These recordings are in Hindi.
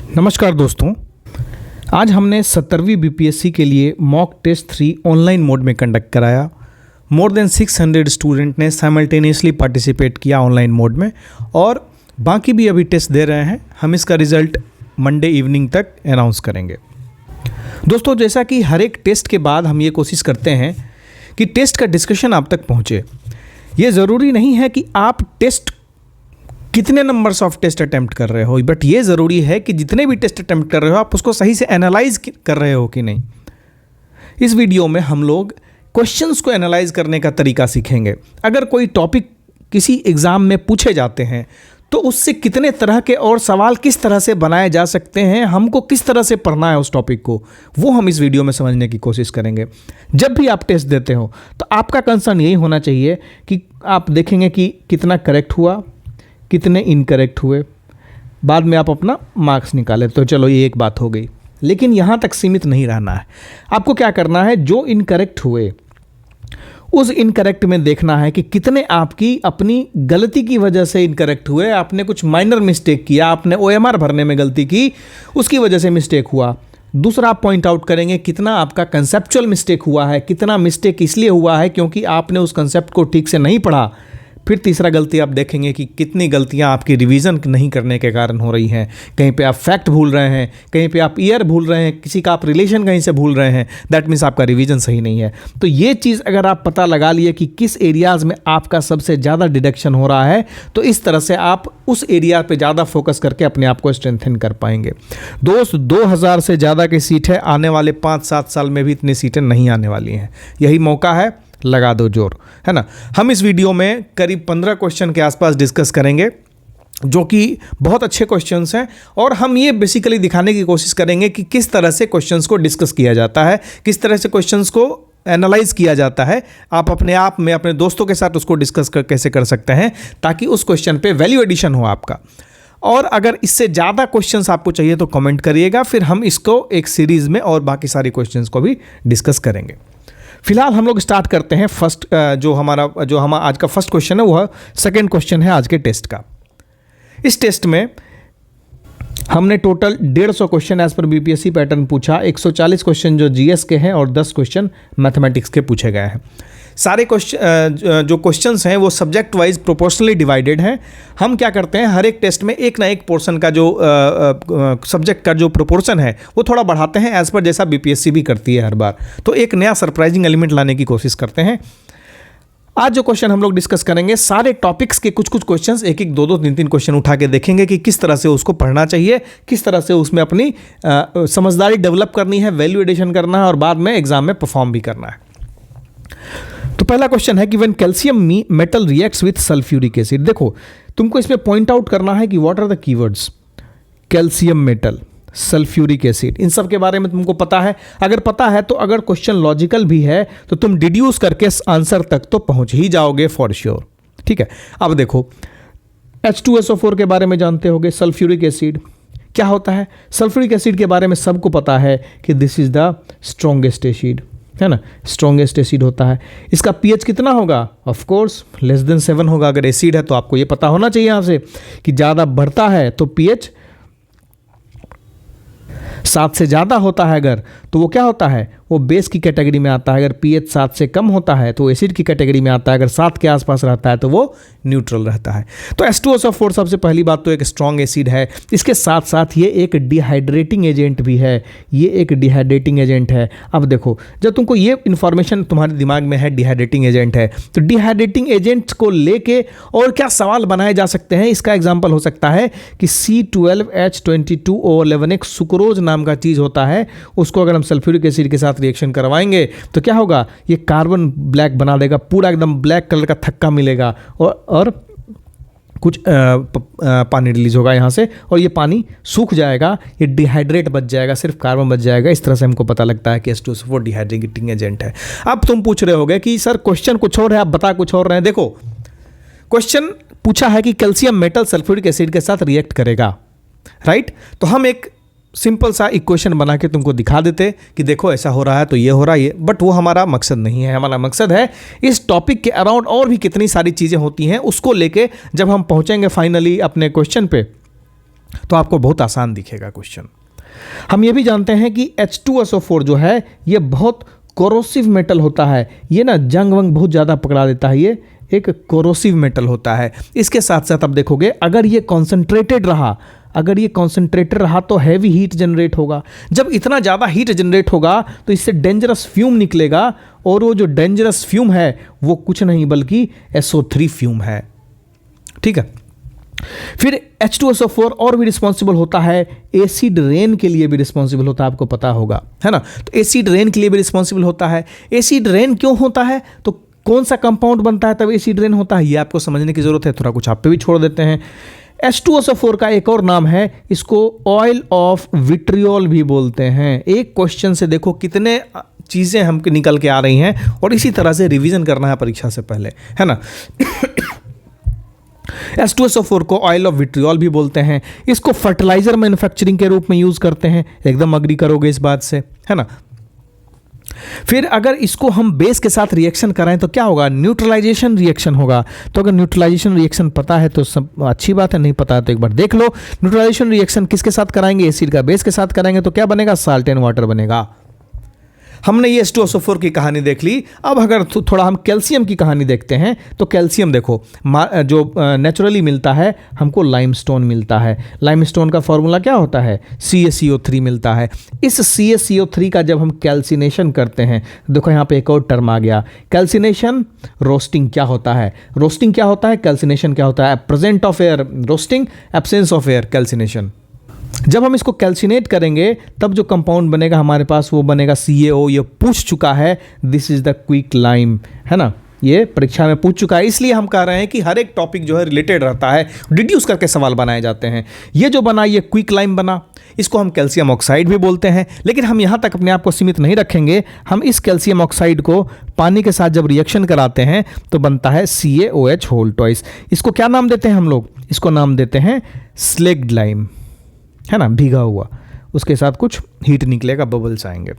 नमस्कार दोस्तों, आज हमने 70वीं बीपीएससी के लिए मॉक टेस्ट 3 ऑनलाइन मोड में कंडक्ट कराया। मोर देन 600 स्टूडेंट ने साइमल्टेनियसली पार्टिसिपेट किया ऑनलाइन मोड में और बाकी भी अभी टेस्ट दे रहे हैं। हम इसका रिज़ल्ट मंडे इवनिंग तक अनाउंस करेंगे। दोस्तों, जैसा कि हर एक टेस्ट के बाद हम ये कोशिश करते हैं कि टेस्ट का डिस्कशन आप तक पहुँचे। ये ज़रूरी नहीं है कि आप टेस्ट कितने नंबर्स ऑफ टेस्ट अटैम्प्ट कर रहे हो, बट ये ज़रूरी है कि जितने भी टेस्ट अटैम्प्ट कर रहे हो आप उसको सही से एनालाइज कर रहे हो कि नहीं। इस वीडियो में हम लोग क्वेश्चंस को एनालाइज करने का तरीका सीखेंगे। अगर कोई टॉपिक किसी एग्ज़ाम में पूछे जाते हैं तो उससे कितने तरह के और सवाल किस तरह से बनाए जा सकते हैं, हमको किस तरह से पढ़ना है उस टॉपिक को, वो हम इस वीडियो में समझने की कोशिश करेंगे। जब भी आप टेस्ट देते हो तो आपका कंसर्न यही होना चाहिए कि आप देखेंगे कि कितना करेक्ट हुआ, कितने इनकरेक्ट हुए, बाद में आप अपना मार्क्स निकाले। तो चलो ये एक बात हो गई, लेकिन यहाँ तक सीमित नहीं रहना है। आपको क्या करना है, जो इनकरेक्ट हुए उस इनकरेक्ट में देखना है कि कितने आपकी अपनी गलती की वजह से इनकरेक्ट हुए। आपने कुछ माइनर मिस्टेक किया, आपने ओएमआर भरने में गलती की, उसकी वजह से मिस्टेक हुआ। दूसरा आप पॉइंट आउट करेंगे कितना आपका कंसेप्चुअल मिस्टेक हुआ है, कितना मिस्टेक इसलिए हुआ है क्योंकि आपने उस कंसेप्ट को ठीक से नहीं पढ़ा। फिर तीसरा गलती आप देखेंगे कि कितनी गलतियां आपकी रिवीजन नहीं करने के कारण हो रही हैं। कहीं पे आप फैक्ट भूल रहे हैं, कहीं पे आप ईयर भूल रहे हैं, किसी का आप रिलेशन कहीं से भूल रहे हैं, दैट मीन्स आपका रिवीजन सही नहीं है। तो ये चीज़ अगर आप पता लगा लिए कि किस एरियाज़ में आपका सबसे ज़्यादा डिडक्शन हो रहा है, तो इस तरह से आप उस एरिया पे ज़्यादा फोकस करके अपने आप को स्ट्रेंथन कर पाएंगे। दोस्त, 2000 से ज़्यादा की सीट है, आने वाले 5-7 साल में भी इतनी सीटें नहीं आने वाली हैं। यही मौका है, लगा दो जोर, है ना। हम इस वीडियो में करीब 15 क्वेश्चन के आसपास डिस्कस करेंगे, जो कि बहुत अच्छे क्वेश्चंस हैं, और हम ये बेसिकली दिखाने की कोशिश करेंगे कि किस तरह से क्वेश्चंस को डिस्कस किया जाता है, किस तरह से क्वेश्चंस को एनालाइज किया जाता है। आप अपने आप में अपने दोस्तों के साथ उसको डिस्कस कैसे कर सकते हैं ताकि उस क्वेश्चन पे वैल्यू एडिशन हो आपका। और अगर इससे ज़्यादा क्वेश्चंस आपको चाहिए तो कमेंट करिएगा, फिर हम इसको एक सीरीज़ में और बाकी सारी क्वेश्चंस को भी डिस्कस करेंगे। फिलहाल हम लोग स्टार्ट करते हैं फर्स्ट जो हमारा आज का फर्स्ट क्वेश्चन है, वह सेकंड क्वेश्चन है आज के टेस्ट का। इस टेस्ट में हमने total 150 question as per BPSC pattern पूछा। 140 क्वेश्चन जो जीएस के हैं और 10 क्वेश्चन मैथमेटिक्स के पूछे गए हैं। सारे क्वेश्चन जो क्वेश्चंस हैं वो सब्जेक्ट वाइज प्रोपोर्शनली डिवाइडेड हैं। हम क्या करते हैं, हर एक टेस्ट में एक ना एक पोर्शन का जो सब्जेक्ट का जो प्रोपोर्शन है वो थोड़ा बढ़ाते हैं, एज पर जैसा बीपीएससी भी करती है हर बार। तो एक नया सरप्राइजिंग एलिमेंट लाने की कोशिश करते हैं। आज जो क्वेश्चन हम लोग डिस्कस करेंगे, सारे टॉपिक्स के कुछ कुछ क्वेश्चंस, एक एक 2-2, 3-3 क्वेश्चन उठा के देखेंगे कि किस तरह से उसको पढ़ना चाहिए, किस तरह से उसमें अपनी समझदारी डेवलप करनी है, वैल्यू एडिशन करना है और बाद में एग्जाम में परफॉर्म भी करना है। तो पहला क्वेश्चन है कि when calcium metal reacts with sulphuric acid. देखो, तुमको इसमें पॉइंट आउट करना है कि what are the keywords. Calcium metal, sulphuric acid, इन सब के बारे में तुमको पता है। अगर पता है तो अगर क्वेश्चन लॉजिकल भी है तो तुम डिड्यूस करके आंसर तक तो पहुंच ही जाओगे फॉर श्योर। ठीक है, अब देखो, H2SO4 के बारे में जानते होगे। सल्फ्यूरिक एसिड क्या होता है? सल्फ्यूरिक एसिड के बारे में सबको पता है कि this is the strongest acid, है ना, स्ट्रॉन्गेस्ट एसिड होता है। इसका पीएच कितना होगा? ऑफ कोर्स लेस देन 7 होगा। अगर एसिड है तो आपको ये पता होना चाहिए यहाँ से कि ज़्यादा बढ़ता है तो पीएच 7 से ज़्यादा होता है अगर, तो वो क्या होता है, वो बेस की कैटेगरी में आता है। अगर पीएच 7 से कम होता है तो एसिड की कैटेगरी में आता है। अगर 7 के आसपास रहता है तो वो न्यूट्रल रहता है। तो H2SO4 सबसे पहली बात तो एक स्ट्रॉन्ग एसिड है। इसके साथ साथ ये एक डिहाइड्रेटिंग एजेंट भी है। ये एक डिहाइड्रेटिंग एजेंट है। अब देखो, जब तुमको ये इन्फॉर्मेशन तुम्हारे दिमाग में है डिहाइड्रेटिंग एजेंट है, तो डिहाइड्रेटिंग एजेंट को लेके और क्या सवाल बनाए जा सकते हैं, इसका एग्जाम्पल हो सकता है कि C12H22O11 एक सुक्रोज नाम का चीज़ होता है। उसको अगर हम सल्फ्यूरिक एसिड के साथ रिएक्शन करवाएंगे तो क्या होगा, ये कार्बन ब्लैक बना देगा, पूरा एकदम ब्लैक कलर का थक्का मिलेगा और कुछ पानी रिलीज होगा यहाँ से और ये पानी सूख जाएगा, ये डिहाइड्रेट बच जाएगा, सिर्फ कार्बन बच जाएगा। इस तरह से हमको पता लगता है कि H2SO4 डिहाइड्रेटिंग एजेंट है। अब तुम पूछ रहे होगे कि सर क्वेश्चन कुछ और है, आप बता कुछ और रहे हैं। देखो, क्वेश्चन पूछा है कि कैल्शियम मेटल सल्फ्यूरिक एसिड के साथ रिएक्ट करेगा, राइट। तो हम एक सिंपल सा इक्वेशन बना के तुमको दिखा देते कि देखो ऐसा हो रहा है तो ये हो रहा है ये, बट वो हमारा मकसद नहीं है। हमारा मकसद है इस टॉपिक के अराउंड और भी कितनी सारी चीज़ें होती हैं उसको लेके जब हम पहुंचेंगे फाइनली अपने क्वेश्चन पे तो आपको बहुत आसान दिखेगा क्वेश्चन। हम ये भी जानते हैं कि H2SO4 जो है ये बहुत कोरोसिव मेटल होता है, ये ना जंग वंग बहुत ज़्यादा पकड़ा देता है, ये एक कोरोसिव मेटल होता है। इसके साथ साथ आप देखोगे अगर ये कॉन्सेंट्रेटेड रहा तो हैवी हीट जनरेट होगा। जब इतना ज़्यादा हीट जनरेट होगा तो इससे डेंजरस फ्यूम निकलेगा, और वो जो डेंजरस फ्यूम है वो कुछ नहीं बल्कि SO3 फ्यूम है। ठीक है, फिर H2SO4 और भी रिस्पॉन्सिबल होता है एसिड रेन के लिए भी रिस्पॉन्सिबल होता है, आपको पता होगा, है ना। तो एसिड रेन के लिए भी रिस्पॉन्सिबल होता है। एसिड रेन क्यों होता है, तो कौन सा कंपाउंड बनता है तब एसिड रेन होता है, ये आपको समझने की जरूरत है, थोड़ा कुछ आप पे भी छोड़ देते हैं। H2SO4 का एक और नाम है, इसको ऑयल ऑफ विट्रियोल भी बोलते हैं। एक क्वेश्चन से देखो कितने चीज़ें हम निकल के आ रही हैं, और इसी तरह से रिवीजन करना है परीक्षा से पहले, है ना। H2SO4 को ऑयल ऑफ विट्रियोल भी बोलते हैं। इसको फर्टिलाइजर मैन्युफैक्चरिंग के रूप में यूज़ करते हैं, एकदम अग्री करोगे इस बात से, है ना। फिर अगर इसको हम बेस के साथ रिएक्शन कराएं तो क्या होगा, न्यूट्रलाइजेशन रिएक्शन होगा। तो अगर न्यूट्रलाइजेशन रिएक्शन पता है तो सब अच्छी बात है, नहीं पता है तो एक बार देख लो। न्यूट्रलाइजेशन रिएक्शन किसके साथ कराएंगे, एसिड का बेस के साथ कराएंगे तो क्या बनेगा, साल्ट एंड वाटर बनेगा। हमने ये H2SO4 की कहानी देख ली। अब अगर थोड़ा हम कैल्शियम की कहानी देखते हैं तो कैल्शियम देखो जो नेचुरली मिलता है हमको लाइमस्टोन मिलता है। लाइमस्टोन का फॉर्मूला क्या होता है, CaCO3 मिलता है। इस CaCO3 का जब हम कैल्सिनेशन करते हैं, देखो यहाँ पे एक और टर्म आ गया, कैल्सिनेशन। रोस्टिंग क्या होता है, रोस्टिंग क्या होता है, कैल्सिनेशन क्या होता है, present of air roasting, absence of air calcination. जब हम इसको कैल्सिनेट करेंगे तब जो कंपाउंड बनेगा हमारे पास वो बनेगा CaO। ये पूछ चुका है, this is the quick lime, है ना, ये परीक्षा में पूछ चुका है। इसलिए हम कह रहे हैं कि हर एक टॉपिक जो है रिलेटेड रहता है, डिड्यूस करके सवाल बनाए जाते हैं। ये जो बना ये क्विक लाइम बना, इसको हम कैल्शियम ऑक्साइड भी बोलते हैं। लेकिन हम यहाँ तक अपने आप को सीमित नहीं रखेंगे, हम इस कैल्शियम ऑक्साइड को पानी के साथ जब रिएक्शन कराते हैं तो बनता है CaOH होल ट्वाइस। इसको क्या नाम देते हैं हम लोग, इसको नाम देते हैं स्लेग्ड लाइम, है ना, भीगा हुआ, उसके साथ कुछ हीट निकलेगा, बबल्स आएंगे।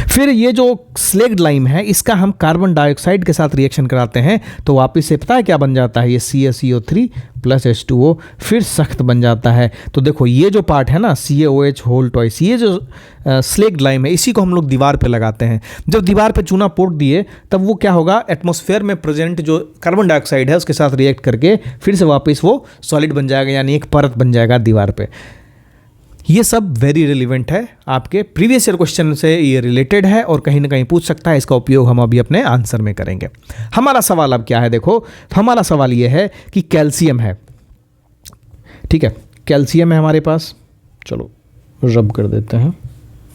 फिर ये जो स्लेग्ड लाइम है इसका हम कार्बन डाइऑक्साइड के साथ रिएक्शन कराते हैं तो वापस से पता है क्या बन जाता है, ये CaCO3 प्लस H2O, फिर सख्त बन जाता है। तो देखो ये जो पार्ट है ना CaOH होल ट्वाइस, ये जो स्लेग्ड लाइम है इसी को हम लोग दीवार पे लगाते हैं। जब दीवार पे चूना पोत दिए तब वो क्या होगा, एटमॉस्फेयर में प्रेजेंट जो कार्बन डाइऑक्साइड है उसके साथ रिएक्ट करके फिर से वापस वो सॉलिड बन जाएगा, यानी एक परत बन जाएगा दीवार पे। ये सब वेरी रिलेवेंट है, आपके प्रीवियस ईयर क्वेश्चन से ये रिलेटेड है और कहीं ना कहीं पूछ सकता है। इसका उपयोग हम अभी अपने आंसर में करेंगे। हमारा सवाल अब क्या है, देखो हमारा सवाल ये है कि कैल्शियम है, ठीक है, कैल्शियम है हमारे पास, चलो रब कर देते हैं,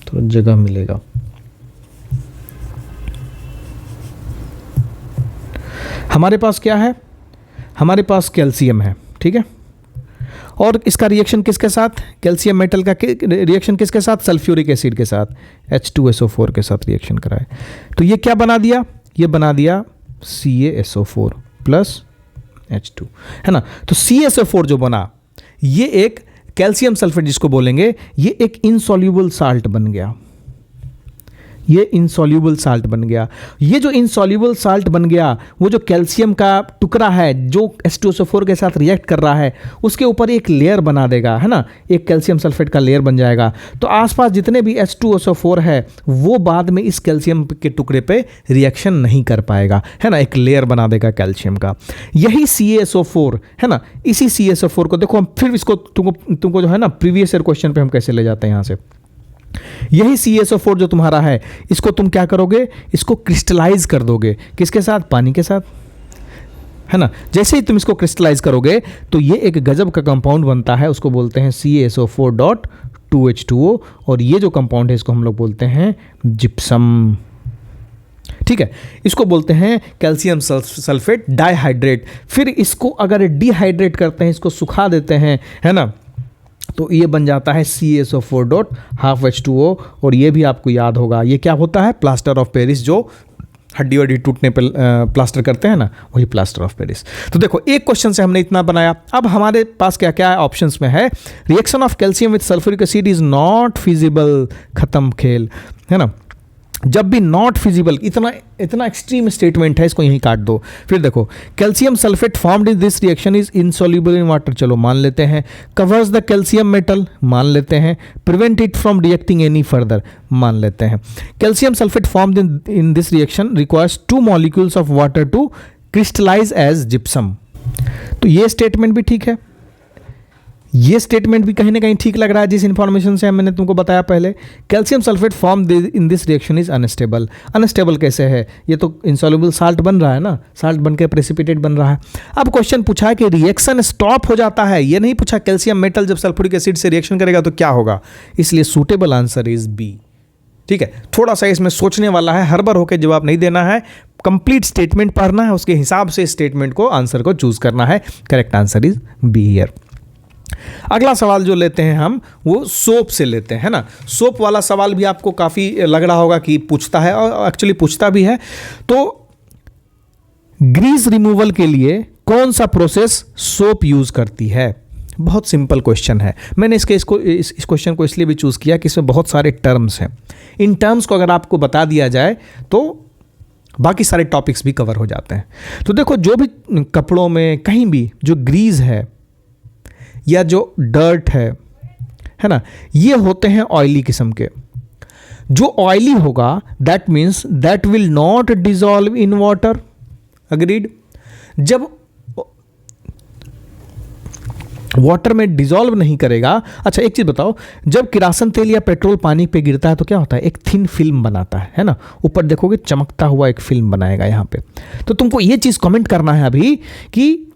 थोड़ा जगह मिलेगा। हमारे पास क्या है, हमारे पास कैल्शियम है, ठीक है, और इसका रिएक्शन किसके साथ, कैल्शियम मेटल का रिएक्शन किसके साथ, सल्फ्यूरिक एसिड के साथ, H2SO4 के साथ रिएक्शन कराए तो ये क्या बना दिया, ये बना दिया CaSO4 प्लस H2, है ना। तो CaSO4 जो बना ये एक कैल्शियम सल्फेट जिसको बोलेंगे, ये एक इनसॉल्यूबल साल्ट बन गया, ये इनसॉल्यूबल साल्ट बन गया। ये जो इनसॉल्यूबल साल्ट बन गया वो जो कैल्शियम का टुकड़ा है जो H2SO4 के साथ रिएक्ट कर रहा है उसके ऊपर एक लेयर बना देगा, है ना, एक कैल्शियम सल्फेट का लेयर बन जाएगा। तो आसपास जितने भी H2SO4 है वो बाद में इस कैल्शियम के टुकड़े पे रिएक्शन नहीं कर पाएगा, है ना, एक लेयर बना देगा कैल्शियम का। यही CaSO4 है ना, इसी CaSO4 को देखो हम फिर इसको तुमको जो है ना प्रीवियस ईयर क्वेश्चन पे हम कैसे ले जाते हैं यहाँ से। यही CaSO4 जो तुम्हारा है इसको तुम क्या करोगे, इसको क्रिस्टलाइज कर दोगे, किसके साथ, पानी के साथ, है ना। जैसे ही तुम इसको क्रिस्टलाइज करोगे तो ये एक गजब का कंपाउंड बनता है, उसको बोलते हैं CaSO4.2H2O, और ये जो कंपाउंड है इसको हम लोग बोलते हैं जिप्सम, ठीक है, इसको बोलते हैं कैल्शियम सल्फेट डाइहाइड्रेट। फिर इसको अगर डिहाइड्रेट करते हैं, इसको सुखा देते हैं, है ना, तो ये बन जाता है CaSO4.12H2O, और ये भी आपको याद होगा ये क्या होता है, प्लास्टर ऑफ पेरिस, जो हड्डी वड्डी टूटने पे प्लास्टर करते हैं ना, वही प्लास्टर ऑफ पेरिस। तो देखो एक क्वेश्चन से हमने इतना बनाया। अब हमारे पास क्या क्या है ऑप्शंस में है, reaction of calcium with sulphuric acid is not feasible, खत्म खेल, है ना। जब भी नॉट फिजिबल, इतना इतना एक्सट्रीम स्टेटमेंट है, इसको यहीं काट दो। फिर देखो, calcium sulphate formed in this reaction is insoluble in water, चलो मान लेते हैं। कवर्स द कैल्शियम मेटल, मान लेते हैं। Prevent it from reacting any further, मान लेते हैं। Calcium sulphate formed in this reaction requires 2 molecules of water to crystallise as gypsum. तो ये स्टेटमेंट भी ठीक है, ये स्टेटमेंट भी कहीं ना कहीं ठीक लग रहा है जिस इंफॉर्मेशन से मैंने तुमको बताया पहले। Calcium sulphate form in this reaction is unstable. Unstable कैसे है? ये तो इनसॉल्युबल साल्ट बन रहा है ना, साल्ट बन के प्रेसिपिटेट बन रहा है। अब क्वेश्चन पूछा है कि रिएक्शन स्टॉप हो जाता है, ये नहीं पूछा कैल्शियम मेटल जब सल्फ्यूरिक एसिड से रिएक्शन करेगा तो क्या होगा। इसलिए सूटेबल आंसर इज बी। ठीक है, थोड़ा सा इसमें सोचने वाला है, हड़बड़ होकर जवाब नहीं देना है, कंप्लीट स्टेटमेंट पढ़ना है, उसके हिसाब से स्टेटमेंट को, आंसर को चूज करना है। Correct answer is be here. अगला सवाल जो लेते हैं हम, वो सोप से लेते हैं ना। सोप वाला सवाल भी आपको काफ़ी लग रहा होगा कि पूछता है, और एक्चुअली पूछता भी है। तो ग्रीस रिमूवल के लिए कौन सा प्रोसेस सोप यूज करती है? बहुत सिंपल क्वेश्चन है। मैंने इस क्वेश्चन को इसलिए भी चूज किया कि इसमें बहुत सारे टर्म्स हैं। इन टर्म्स को अगर आपको बता दिया जाए तो बाकी सारे टॉपिक्स भी कवर हो जाते हैं। तो देखो, जो भी कपड़ों में कहीं भी जो ग्रीस है या जो डर्ट है ना, ये होते हैं ऑयली किस्म के। जो ऑयली होगा that means that will not dissolve in water. Agreed. जब वाटर में डिजॉल्व नहीं करेगा। अच्छा एक चीज बताओ, जब किरासन तेल या पेट्रोल पानी पे गिरता है तो क्या होता है? एक थिन फिल्म बनाता है ना, ऊपर देखोगे चमकता हुआ एक फिल्म बनाएगा यहाँ पे। तो तुमको ये चीज कमेंट करना है अभी कि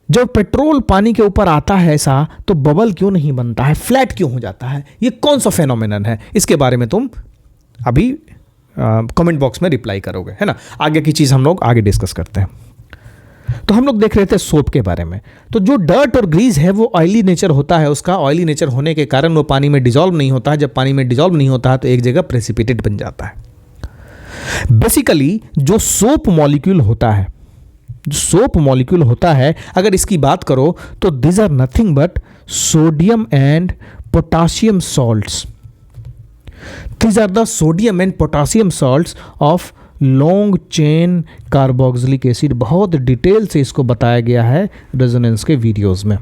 जब पेट्रोल पानी के ऊपर आता है ऐसा, तो बबल क्यों नहीं बनता है, फ्लैट क्यों हो जाता है? ये कौन सा फेनोमेनन है? इसके बारे में तुम अभी कमेंट बॉक्स में रिप्लाई करोगे, है ना। आगे की चीज हम लोग आगे डिस्कस करते हैं। तो हम लोग देख रहे थे सोप के बारे में। तो जो डर्ट और ग्रीस है वो ऑयली नेचर होता है, उसका ऑयली नेचर होने के कारण वो पानी में डिजॉल्व नहीं होता है। जब पानी में डिजॉल्व नहीं होता है तो एक जगह प्रेसिपिटेट बन जाता है। बेसिकली जो सोप मॉलिक्यूल होता है, जो सोप मॉलिक्यूल होता है, अगर इसकी बात करो तो this are nothing but sodium and potassium salts. These are the sodium and potassium salts of long chain carboxylic acid. बहुत डिटेल से इसको बताया गया है रेजोनेंस के वीडियोस में।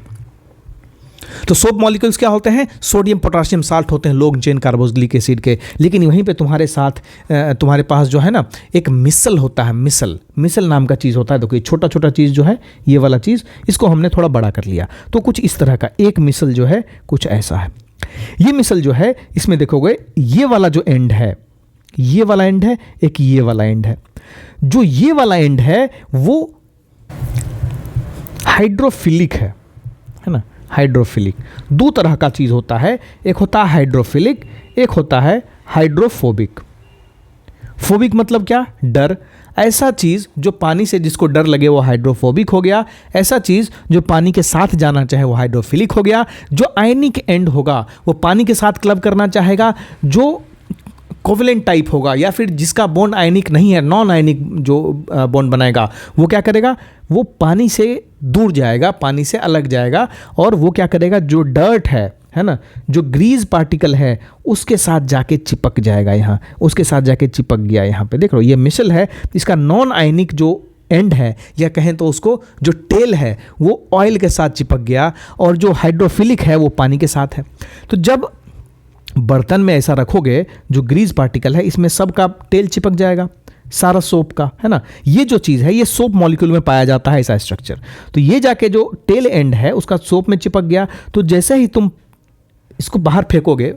तो सोप मॉलिक्यूल्स क्या होते हैं? सोडियम पोटासियम साल्ट होते हैं लॉन्ग चेन कार्बोक्सिलिक एसिड के। लेकिन वहीं पे तुम्हारे पास जो है ना एक मिसल होता है, मिसल नाम का चीज़ होता है। देखो ये छोटा छोटा चीज़ जो है, ये वाला चीज़, इसको हमने थोड़ा बड़ा कर लिया। तो कुछ इस तरह का एक मिसल जो है कुछ ऐसा है। ये मिसल जो है, इसमें देखोगे ये वाला जो एंड है, ये वाला एंड है, एक ये वाला एंड है। जो ये वाला एंड है वो हाइड्रोफिलिक है ना। हाइड्रोफिलिक दो तरह का चीज होता है, एक होता है हाइड्रोफिलिक, एक होता है हाइड्रोफोबिक। फोबिक मतलब क्या? डर। ऐसा चीज जो पानी से जिसको डर लगे वो हाइड्रोफोबिक हो गया। ऐसा चीज जो पानी के साथ जाना चाहे वो हाइड्रोफिलिक हो गया। जो आयनिक एंड होगा वो पानी के साथ क्लब करना चाहेगा, जो कोवेलेंट टाइप होगा या फिर जिसका बॉन्ड आयनिक नहीं है, नॉन आयनिक जो बॉन्ड बनाएगा, वो क्या करेगा? वो पानी से दूर जाएगा, पानी से अलग जाएगा। और वो क्या करेगा? जो डर्ट है ना, जो ग्रीस पार्टिकल है उसके साथ जाके चिपक जाएगा। यहाँ उसके साथ जाके चिपक गया। यहाँ पे देख लो ये मिसल है, इसका नॉन आयनिक जो एंड है या कहें तो उसको जो टेल है वो ऑयल के साथ चिपक गया, और जो हाइड्रोफिलिक है वो पानी के साथ है। तो जब बर्तन में ऐसा रखोगे, जो ग्रीस पार्टिकल है इसमें सब का टेल चिपक जाएगा, सारा सोप का, है ना। ये जो चीज़ है ये सोप मॉलिक्यूल में पाया जाता है, ऐसा स्ट्रक्चर। तो ये जाके जो टेल एंड है उसका सोप में चिपक गया। तो जैसे ही तुम इसको बाहर फेंकोगे,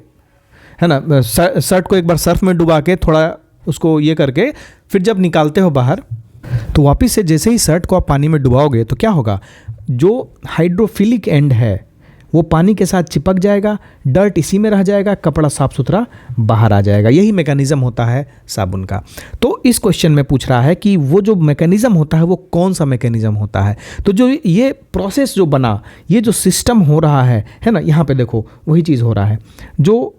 है ना, शर्ट को एक बार सर्फ में डुबा के थोड़ा उसको ये करके फिर जब निकालते हो बाहर, तो वापस से जैसे ही शर्ट को आप पानी में डुबाओगे तो क्या होगा? जो हाइड्रोफिलिक एंड है वो पानी के साथ चिपक जाएगा, डर्ट इसी में रह जाएगा, कपड़ा साफ सुथरा बाहर आ जाएगा। यही मैकेनिज्म होता है साबुन का। तो इस क्वेश्चन में पूछ रहा है कि वो जो मैकेनिज्म होता है वो कौन सा मैकेनिज्म होता है। तो जो ये प्रोसेस जो बना, ये जो सिस्टम हो रहा है ना, यहाँ पे देखो वही चीज़ हो रहा है। जो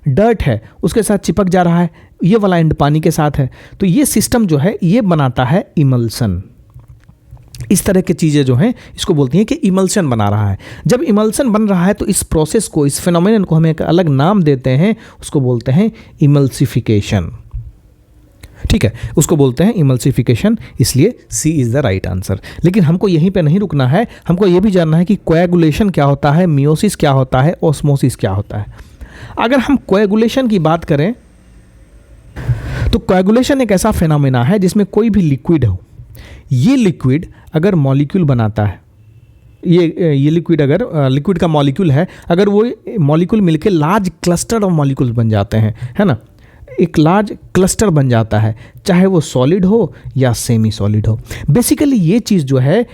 डर्ट है उसके साथ चिपक जा रहा है, ये वाला एंड पानी के साथ है। तो ये सिस्टम जो है ये बनाता है इमल्सन। इस तरह की चीज़ें जो हैं इसको बोलती हैं कि इमल्शन बना रहा है। जब इमल्शन बन रहा है तो इस प्रोसेस को, इस फिनोमेनन को हम एक अलग नाम देते हैं, उसको बोलते हैं इमल्सिफिकेशन। ठीक है, उसको बोलते हैं इमल्सिफिकेशन, इसलिए सी इज़ द राइट आंसर। लेकिन हमको यहीं पे नहीं रुकना है, हमको ये भी जानना है कि कोएगुलेशन क्या होता है, मियोसिस क्या होता है, ऑस्मोसिस क्या होता है। अगर हम कोएगुलेशन की बात करें तो कोएगुलेशन एक ऐसा फिनोमेना है जिसमें कोई भी लिक्विड हो, ये लिक्विड अगर मॉलिक्यूल बनाता है, ये लिक्विड अगर लिक्विड का मॉलिक्यूल है, अगर वो मॉलिक्यूल मिलके लार्ज क्लस्टर ऑफ मॉलिक्यूल्स बन जाते हैं, है ना, एक लार्ज क्लस्टर बन जाता है, चाहे वो सॉलिड हो या सेमी सॉलिड हो। बेसिकली ये चीज़ जो है,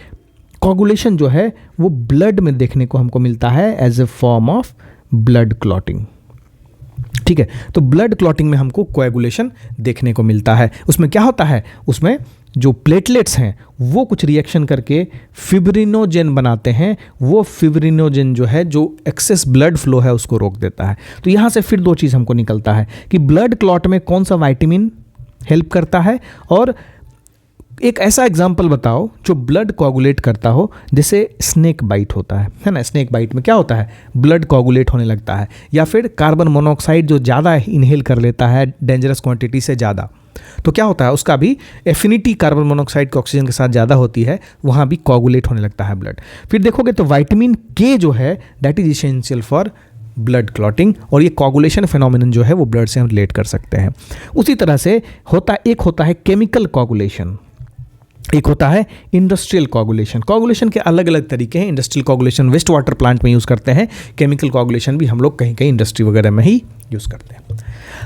कोगुलेशन जो है, वो ब्लड में देखने को हमको मिलता है as a form of blood clotting. ठीक है, तो ब्लड क्लॉटिंग में हमको कोएगुलेशन देखने को मिलता है। उसमें क्या होता है, उसमें जो प्लेटलेट्स हैं वो कुछ रिएक्शन करके फिब्रिनोजेन बनाते हैं। वो फिब्रिनोजेन जो है, जो एक्सेस ब्लड फ्लो है उसको रोक देता है। तो यहाँ से फिर दो चीज़ हमको निकलता है कि ब्लड क्लॉट में कौन सा विटामिन हेल्प करता है, और एक ऐसा एग्जाम्पल बताओ जो ब्लड कोगुलेट करता हो, जैसे स्नेक बाइट होता है ना। स्नेक बाइट में क्या होता है, ब्लड कोगुलेट होने लगता है। या फिर कार्बन मोनोऑक्साइड जो ज़्यादा इनहेल कर लेता है डेंजरस क्वांटिटी से ज़्यादा, तो क्या होता है, उसका भी एफिनिटी कार्बन मोनोऑक्साइड के ऑक्सीजन के साथ ज़्यादा होती है, वहाँ भी कोगुलेट होने लगता है ब्लड। फिर देखोगे तो विटामिन के जो है that is essential for blood clotting, और ये कोगुलेशन फिनोमेनन जो है वो ब्लड से हम रिलेट कर सकते हैं। उसी तरह से एक होता है केमिकल कोगुलेशन, एक होता है इंडस्ट्रियल कोगुलेशन। कोगुलेशन के अलग अलग तरीके हैं। Industrial coagulation waste water plant में यूज़ करते हैं, केमिकल कोगुलेशन भी हम लोग कहीं कहीं इंडस्ट्री वगैरह में ही यूज़ करते हैं।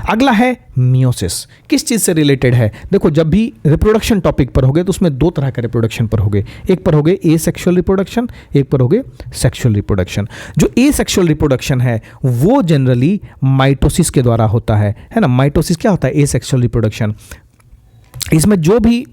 अगला है मियोसिस। किस चीज़ से रिलेटेड है, देखो जब भी रिप्रोडक्शन टॉपिक पर होगे तो उसमें दो तरह का रिप्रोडक्शन पर होगे। एक पर होगे एसेक्सुअल रिप्रोडक्शन, एक पर होगे सेक्सुअल रिप्रोडक्शन। जो एसेक्सुअल रिप्रोडक्शन है वो जनरली माइटोसिस के द्वारा होता है ना। माइटोसिस क्या होता है, एसेक्सुअल रिप्रोडक्शन। इसमें जो भी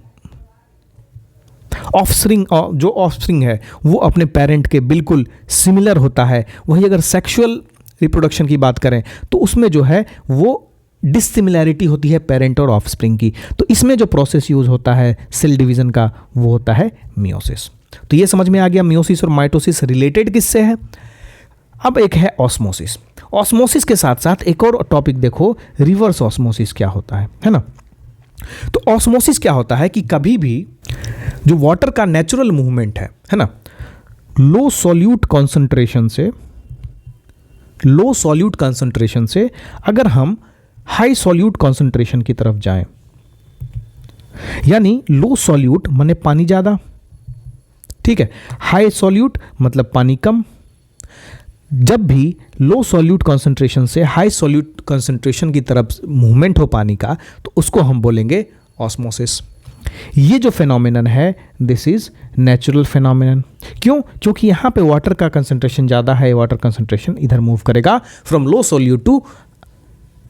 जो ऑफस्प्रिंग है वो अपने पेरेंट के बिल्कुल सिमिलर होता है। वही अगर सेक्सुअल रिप्रोडक्शन की बात करें तो उसमें जो है वो डिसिमिलैरिटी होती है पेरेंट और ऑफस्प्रिंग की। तो इसमें जो प्रोसेस यूज होता है सेल डिवीजन का वो होता है मियोसिस। तो ये समझ में आ गया मियोसिस और माइटोसिस रिलेटेड किससे है। अब एक है ऑस्मोसिस। ऑस्मोसिस के साथ साथ एक और टॉपिक देखो, रिवर्स ऑस्मोसिस क्या होता है ना। तो ऑस्मोसिस क्या होता है कि कभी भी जो वाटर का नेचुरल मूवमेंट है ना, लो सॉल्यूट कॉन्सेंट्रेशन से अगर हम हाई सॉल्यूट कॉन्सेंट्रेशन की तरफ जाएं, यानी लो सॉल्यूट माने पानी ज़्यादा, ठीक है, हाई सॉल्यूट मतलब पानी कम। जब भी लो सॉल्यूट कॉन्सेंट्रेशन से हाई सॉल्यूट कॉन्सेंट्रेशन की तरफ मूवमेंट हो पानी का, तो उसको हम बोलेंगे ऑस्मोसिस। ये जो फिनोमेनन है दिस इज नेचुरल फिनोमेनन। क्यों, क्योंकि यहाँ पे वाटर का कंसंट्रेशन ज़्यादा है, वाटर कंसंट्रेशन इधर मूव करेगा from low solute to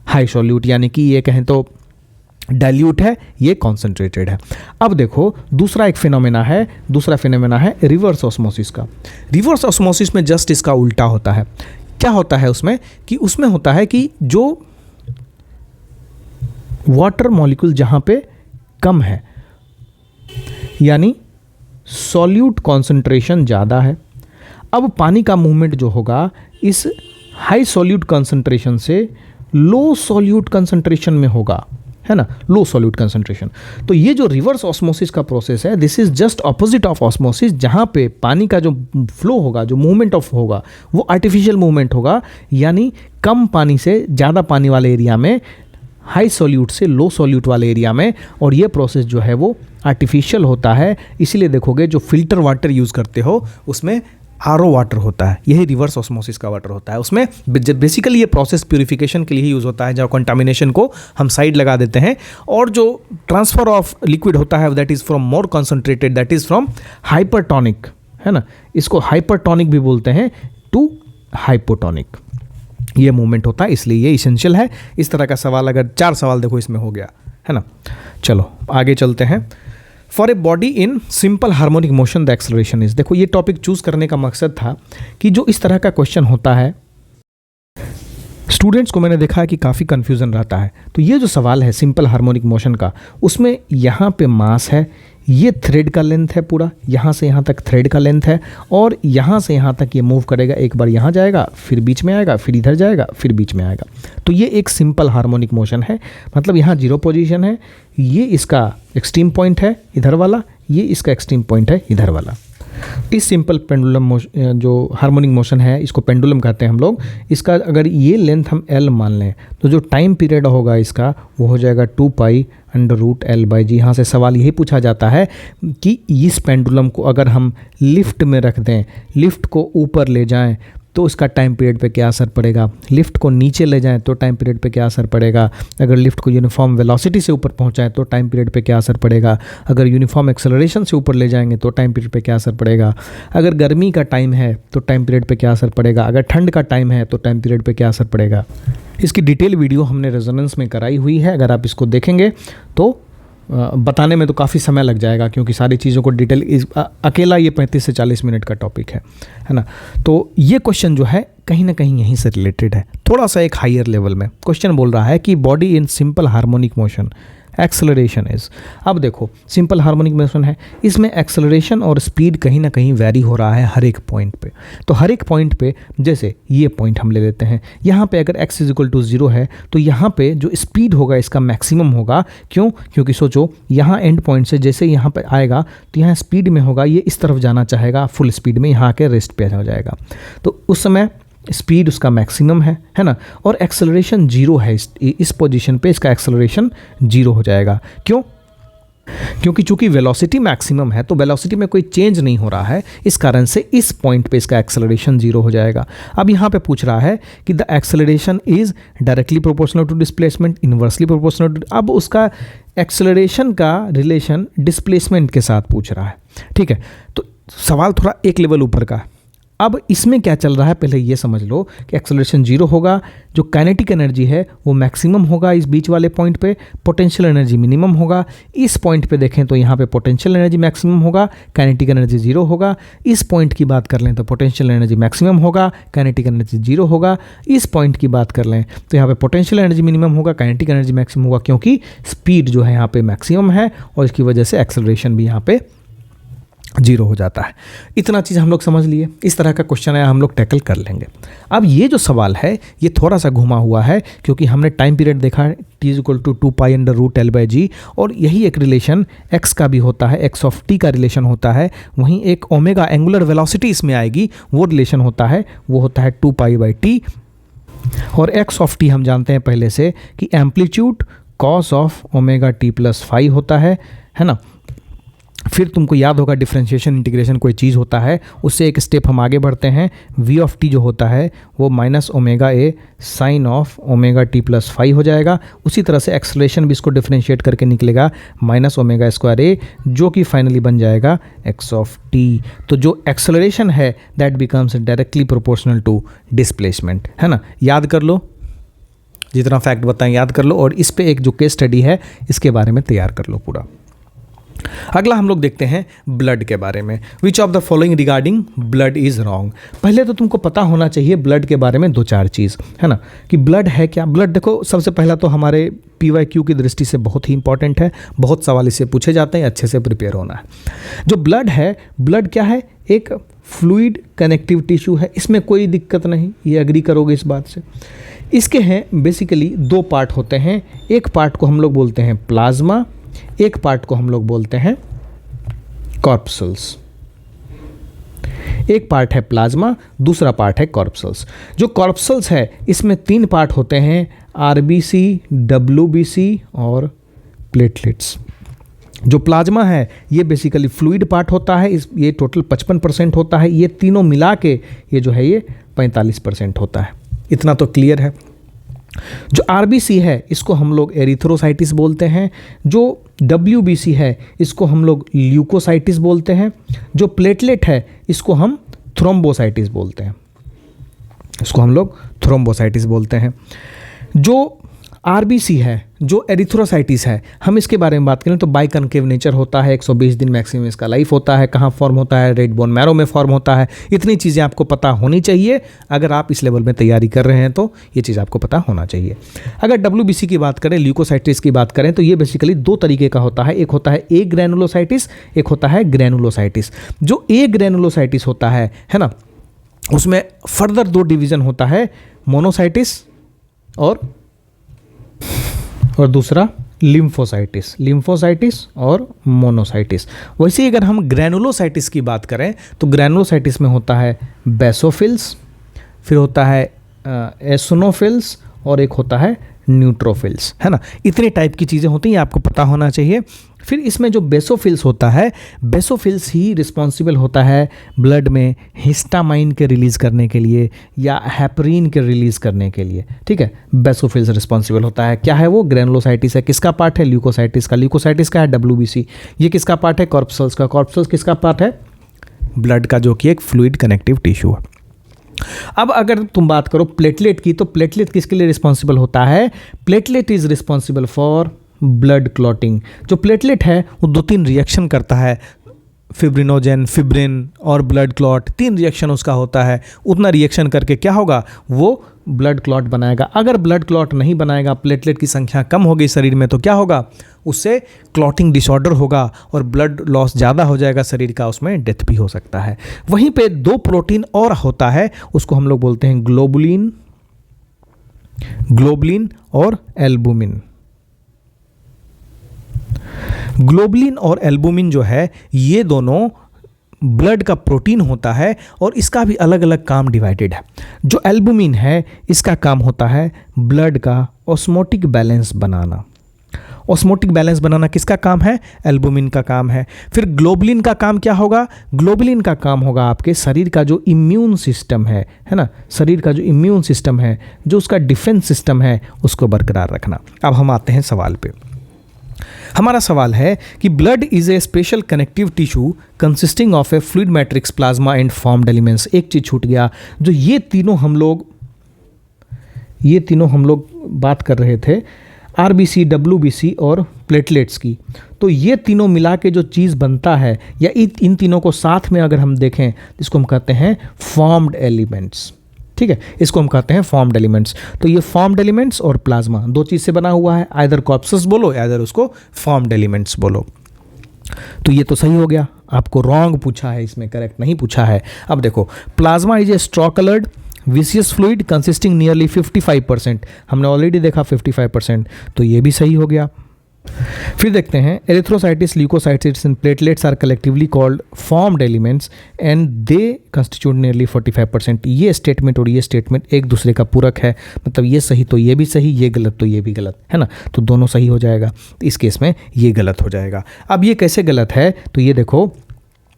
high solute, यानी कि ये कहें तो डाइल्यूट है, ये कॉन्सेंट्रेटेड है। अब देखो दूसरा फिनोमेना है रिवर्स ऑस्मोसिस का। रिवर्स ऑस्मोसिस में जस्ट इसका उल्टा होता है। क्या होता है उसमें कि उसमें होता है कि जो वाटर मॉलिक्यूल जहाँ पे कम है, यानी सॉल्यूट कॉन्सेंट्रेशन ज़्यादा है, अब पानी का मूवमेंट जो होगा इस हाई सॉल्यूट कॉन्सेंट्रेशन से लो सॉल्यूट कॉन्सेंट्रेशन में होगा, है ना, लो सॉल्यूट कंसंट्रेशन। तो ये जो रिवर्स ऑस्मोसिस का प्रोसेस है this is just opposite of osmosis, जहाँ पे पानी का जो फ्लो होगा, जो मूवमेंट ऑफ होगा वो आर्टिफिशियल मूवमेंट होगा, यानी कम पानी से ज़्यादा पानी वाले एरिया में, हाई सॉल्यूट से लो सॉल्यूट वाले एरिया में। और ये प्रोसेस जो है वो आर्टिफिशियल होता है। इसीलिए देखोगे जो फिल्टर वाटर यूज़ करते हो उसमें आरओ वाटर होता है, यही रिवर्स ऑस्मोसिस का वाटर होता है। उसमें बेसिकली ये प्रोसेस प्यूरिफिकेशन के लिए ही यूज़ होता है, जहाँ कंटामिनेशन को हम साइड लगा देते हैं, और जो ट्रांसफ़र ऑफ लिक्विड होता है that is from more concentrated, that is from hypertonic, है ना, इसको हाइपरटोनिक भी बोलते हैं, टू हाइपोटोनिक ये मूवमेंट होता है, इसलिए ये इसेंशियल है। इस तरह का सवाल अगर 4 सवाल देखो इसमें हो गया, है ना। चलो आगे चलते हैं। For a body in simple harmonic motion the acceleration is. देखो ये टॉपिक चूज करने का मकसद था कि जो इस तरह का क्वेश्चन होता है स्टूडेंट्स को मैंने देखा है कि काफ़ी कन्फ्यूज़न रहता है। तो ये जो सवाल है सिंपल हार्मोनिक मोशन का, उसमें यहाँ पे मास है, ये थ्रेड का लेंथ है पूरा, यहाँ से यहाँ तक थ्रेड का लेंथ है, और यहाँ से यहाँ तक ये मूव करेगा, एक बार यहाँ जाएगा, फिर बीच में आएगा, फिर इधर जाएगा, फिर बीच में आएगा। तो ये एक सिंपल हार्मोनिक मोशन है, मतलब यहाँ 0 पोजीशन है, ये इसका एक्सट्रीम पॉइंट है इधर वाला, ये इसका एक्सट्रीम पॉइंट है इधर वाला। इस सिंपल पेंडुलम मोशन, जो हार्मोनिक मोशन है, इसको पेंडुलम कहते हैं हम लोग। इसका अगर ये लेंथ हम L मान लें तो जो टाइम पीरियड होगा इसका वो हो जाएगा 2π√L/g। यहाँ से सवाल यही पूछा जाता है कि इस पेंडुलम को अगर हम लिफ्ट में रख दें, लिफ्ट को ऊपर ले जाएं तो इसका टाइम पीरियड पे क्या असर पड़ेगा, लिफ्ट को नीचे ले जाएं तो टाइम पीरियड पे क्या असर पड़ेगा, अगर लिफ्ट को यूनिफॉर्म वेलोसिटी से ऊपर पहुंचाएं तो टाइम पीरियड पे क्या असर पड़ेगा, अगर यूनिफॉर्म एक्सेलरेशन से ऊपर ले जाएंगे तो टाइम पीरियड पे क्या असर पड़ेगा, अगर गर्मी का टाइम है तो टाइम पीरियड पे क्या असर पड़ेगा, अगर ठंड का टाइम है तो टाइम पीरियड पे क्या असर पड़ेगा। इसकी डिटेल वीडियो हमने रेजोनेंस में कराई हुई है, अगर आप इसको देखेंगे तो बताने में तो काफ़ी समय लग जाएगा, क्योंकि सारी चीज़ों को डिटेल अकेला ये 35 से 40 मिनट का टॉपिक है ना। तो ये क्वेश्चन जो है कहीं ना कहीं यहीं से रिलेटेड है, थोड़ा सा एक हायर लेवल में क्वेश्चन बोल रहा है कि body in simple harmonic motion acceleration is. अब देखो सिंपल हार्मोनिक मोशन है, इसमें एक्सेलरेशन और स्पीड कहीं ना कहीं वैरी हो रहा है हर एक पॉइंट पे। तो हर एक पॉइंट पे, जैसे ये पॉइंट हम ले लेते हैं, यहाँ पे अगर x = 0 है तो यहाँ पे जो स्पीड होगा इसका मैक्सिमम होगा। क्यों? क्योंकि सोचो यहाँ एंड पॉइंट से जैसे यहाँ पे आएगा तो यहाँ स्पीड में होगा, ये इस तरफ जाना चाहेगा फुल स्पीड में, यहाँ आके रेस्ट पे हो जाएगा, तो उस समय स्पीड उसका मैक्सिमम है ना। और एक्सेलरेशन 0 है, इस पोजीशन पे इसका एक्सेलरेशन 0 हो जाएगा। क्यों? क्योंकि चूंकि वेलोसिटी मैक्सिमम है तो वेलोसिटी में कोई चेंज नहीं हो रहा है, इस कारण से इस पॉइंट पे इसका एक्सेलरेशन 0 हो जाएगा। अब यहाँ पे पूछ रहा है कि the acceleration is directly proportional to displacement, inversely proportional to. अब उसका एक्सेलरेशन का रिलेशन डिस्प्लेसमेंट के साथ पूछ रहा है, ठीक है। तो सवाल थोड़ा एक लेवल ऊपर का है। अब इसमें क्या चल रहा है पहले ये समझ लो कि एक्सेलरेशन 0 होगा, जो काइनेटिक एनर्जी है वो मैक्सिमम होगा इस बीच वाले पॉइंट पे, पोटेंशियल एनर्जी मिनिमम होगा। इस पॉइंट पे देखें तो यहाँ पे पोटेंशियल एनर्जी मैक्सिमम होगा, काइनेटिक एनर्जी 0 होगा। इस पॉइंट की बात कर लें तो पोटेंशियल एनर्जी मैक्सिमम होगा, काइनेटिक एनर्जी 0 होगा। इस पॉइंट की बात कर लें तो यहाँ पे पोटेंशियल एनर्जी मिनिमम होगा, काइनेटिक एनर्जी मैक्सिमम होगा, क्योंकि स्पीड जो है यहाँ पे मैक्सिमम है और इसकी वजह से एक्सेलरेशन भी यहाँ पे 0 हो जाता है। इतना चीज़ हम लोग समझ लिए, इस तरह का क्वेश्चन है हम लोग टैकल कर लेंगे। अब ये जो सवाल है ये थोड़ा सा घुमा हुआ है, क्योंकि हमने टाइम पीरियड देखा है t = 2π/√L/g, और यही एक रिलेशन x का भी होता है, x ऑफ t का रिलेशन होता है। वहीं एक ओमेगा एंगुलर वेलोसिटी इसमें आएगी, वो रिलेशन होता है, वो होता है 2π/t। और x ऑफ t हम जानते हैं पहले से कि एम्पलीट्यूड cos ऑफ ω/t + φ होता है ना। फिर तुमको याद होगा डिफरेंशिएशन इंटीग्रेशन कोई चीज़ होता है, उससे एक स्टेप हम आगे बढ़ते हैं। v ऑफ t जो होता है वो -ω/a sin ऑफ ω/t + φ हो जाएगा। उसी तरह से एक्सेलरेशन भी इसको डिफरेंशिएट करके निकलेगा -ω²a, जो कि फाइनली बन जाएगा x ऑफ t। तो जो एक्सेलरेशन है that becomes directly proportional to displacement, है ना। याद कर लो, जितना फैक्ट बताएं याद कर लो, और इस पे एक जो केस स्टडी है इसके बारे में तैयार कर लो पूरा। अगला हम लोग देखते हैं ब्लड के बारे में। विच of the following regarding blood is wrong. पहले तो तुमको पता होना चाहिए ब्लड के बारे में 2-4 चीज़, है ना, कि ब्लड है क्या। ब्लड देखो सबसे पहला तो हमारे PYQ की दृष्टि से बहुत ही इंपॉर्टेंट है, बहुत सवाल इससे पूछे जाते हैं, अच्छे से प्रिपेयर होना है। जो ब्लड है, ब्लड क्या है? एक फ्लूइड कनेक्टिव टिश्यू है, इसमें कोई दिक्कत नहीं, ये एग्री करोगे इस बात से। इसके हैं बेसिकली 2 पार्ट होते हैं, एक पार्ट को हम लोग बोलते हैं प्लाज्मा, एक पार्ट को हम लोग बोलते हैं कॉर्पसल्स। एक पार्ट है प्लाज्मा, दूसरा पार्ट है कॉर्पसल्स। जो कॉर्पसल्स है इसमें 3 पार्ट होते हैं, RBC, WBC और प्लेटलेट्स। जो प्लाज्मा है ये बेसिकली फ्लूइड पार्ट होता है, ये टोटल 55% होता है, ये तीनों मिला के ये जो है ये 45% होता है। इतना तो क्लियर है। जो RBC है इसको हम लोग एरिथ्रोसाइटिस बोलते हैं, जो WBC है इसको हम लोग ल्यूकोसाइटिस बोलते हैं, जो प्लेटलेट है इसको हम थ्रोम्बोसाइटिस बोलते हैं, इसको हम लोग थ्रोम्बोसाइटिस बोलते हैं। जो आरबीसी है जो एरिथ्रोसाइटिस है, हम इसके बारे में बात करें तो बाइकनकेव नेचर होता है, 120 दिन मैक्सिमम इसका लाइफ होता है। कहाँ फॉर्म होता है? रेड बोन मैरो में फॉर्म होता है। इतनी चीज़ें आपको पता होनी चाहिए। अगर आप इस लेवल में तैयारी कर रहे हैं तो ये चीज़ आपको पता होना चाहिए। अगर डब्ल्यूबीसी की बात करें, ल्यूकोसाइटिस की बात करें, तो ये बेसिकली दो तरीके का होता है। एक होता है ए ग्रैनुलोसाइटिस, एक होता है ग्रैनुलोसाइटिस। जो ए ग्रैनुलोसाइटिस होता है ना, उसमें फर्दर दो डिवीज़न होता है, मोनोसाइटिस और दूसरा लिम्फोसाइटिस और मोनोसाइटिस। वैसे ही अगर हम ग्रैनुलोसाइटिस की बात करें तो ग्रैनुलोसाइटिस में होता है बेसोफिल्स, फिर होता है एसोनोफिल्स और एक होता है न्यूट्रोफिल्स, है ना। इतने टाइप की चीज़ें होती हैं, आपको पता होना चाहिए। फिर इसमें जो बेसोफिल्स होता है, बेसोफिल्स ही रिस्पॉन्सिबल होता है ब्लड में हिस्टामाइन के रिलीज़ करने के लिए या हेपरीन के रिलीज़ करने के लिए, ठीक है। बेसोफिल्स रिस्पॉन्सिबल होता है। क्या है वो? ग्रैनुलोसाइटिस है। किसका पार्ट है? ल्यूकोसाइटिस का। ल्यूकोसाइटिस का है डब्ल्यूबीसी। ये किसका पार्ट है? कॉर्पसल्स का। कॉर्पसल्स किसका पार्ट है? ब्लड का, जो कि एक फ्लूइड कनेक्टिव टिश्यू है। अब अगर तुम बात करो प्लेटलेट की, तो प्लेटलेट किसके लिए रिस्पॉन्सिबल होता है? Platelet is responsible for blood clotting. जो प्लेटलेट है वो 2-3 रिएक्शन करता है, फिब्रिनोजेन, फिब्रिन और ब्लड क्लॉट, 3 रिएक्शन उसका होता है। उतना रिएक्शन करके क्या होगा? वो ब्लड क्लॉट बनाएगा। अगर ब्लड क्लॉट नहीं बनाएगा, प्लेटलेट की संख्या कम हो गई शरीर में, तो क्या होगा? उससे क्लॉटिंग डिसऑर्डर होगा और ब्लड लॉस ज़्यादा हो जाएगा शरीर का, उसमें डेथ भी हो सकता है। वहीं पे 2 प्रोटीन और होता है, उसको हम लोग बोलते हैं ग्लोबुलिन और एल्बुमिन। ग्लोबुलिन और एल्बुमिन जो है, ये दोनों ब्लड का प्रोटीन होता है और इसका भी अलग अलग काम डिवाइडेड है। जो एल्बुमिन है, इसका काम होता है ब्लड का ऑस्मोटिक बैलेंस बनाना। ऑस्मोटिक बैलेंस बनाना किसका काम है? एल्बुमिन का काम है। फिर ग्लोबुलिन का काम क्या होगा? ग्लोबुलिन का काम होगा आपके शरीर का जो इम्यून सिस्टम है ना, शरीर का जो इम्यून सिस्टम है, जो उसका डिफेंस सिस्टम है, उसको बरकरार रखना। अब हम आते हैं सवाल पे। हमारा सवाल है कि blood is a special connective tissue consisting of A fluid matrix, plasma and formed elements. एक चीज़ छूट गया, जो ये तीनों हम लोग बात कर रहे थे, आरबीसी, डब्ल्यूबीसी और प्लेटलेट्स की। तो ये तीनों मिला के जो चीज़ बनता है, या इन तीनों को साथ में अगर हम देखें, इसको हम कहते हैं फॉर्म्ड एलिमेंट्स, ठीक है। इसको हम कहते हैं फॉर्म्ड एलिमेंट्स। तो ये फॉर्म्ड एलिमेंट्स और प्लाज्मा 2 चीज़ से बना हुआ है, आइदर कॉर्पसस बोलो या इधर उसको फॉर्म्ड एलिमेंट्स बोलो। तो ये तो सही हो गया, आपको रॉन्ग पूछा है, इसमें करेक्ट नहीं पूछा है। अब देखो, plasma is a straw coloured विसियस फ्लूइड कंसिस्टिंग नियरली 55%, हमने ऑलरेडी देखा 55%, तो ये भी सही हो गया। फिर देखते हैं, erythrocytes, leucocytes and platelets are collectively called formed elements and they constitute nearly 45%। ये स्टेटमेंट और ये स्टेटमेंट एक दूसरे का पूरक है, मतलब ये सही तो ये भी सही, ये गलत तो ये भी गलत, है ना। तो दोनों सही हो जाएगा। तो इस केस में ये गलत हो जाएगा। अब ये कैसे गलत है? तो ये देखो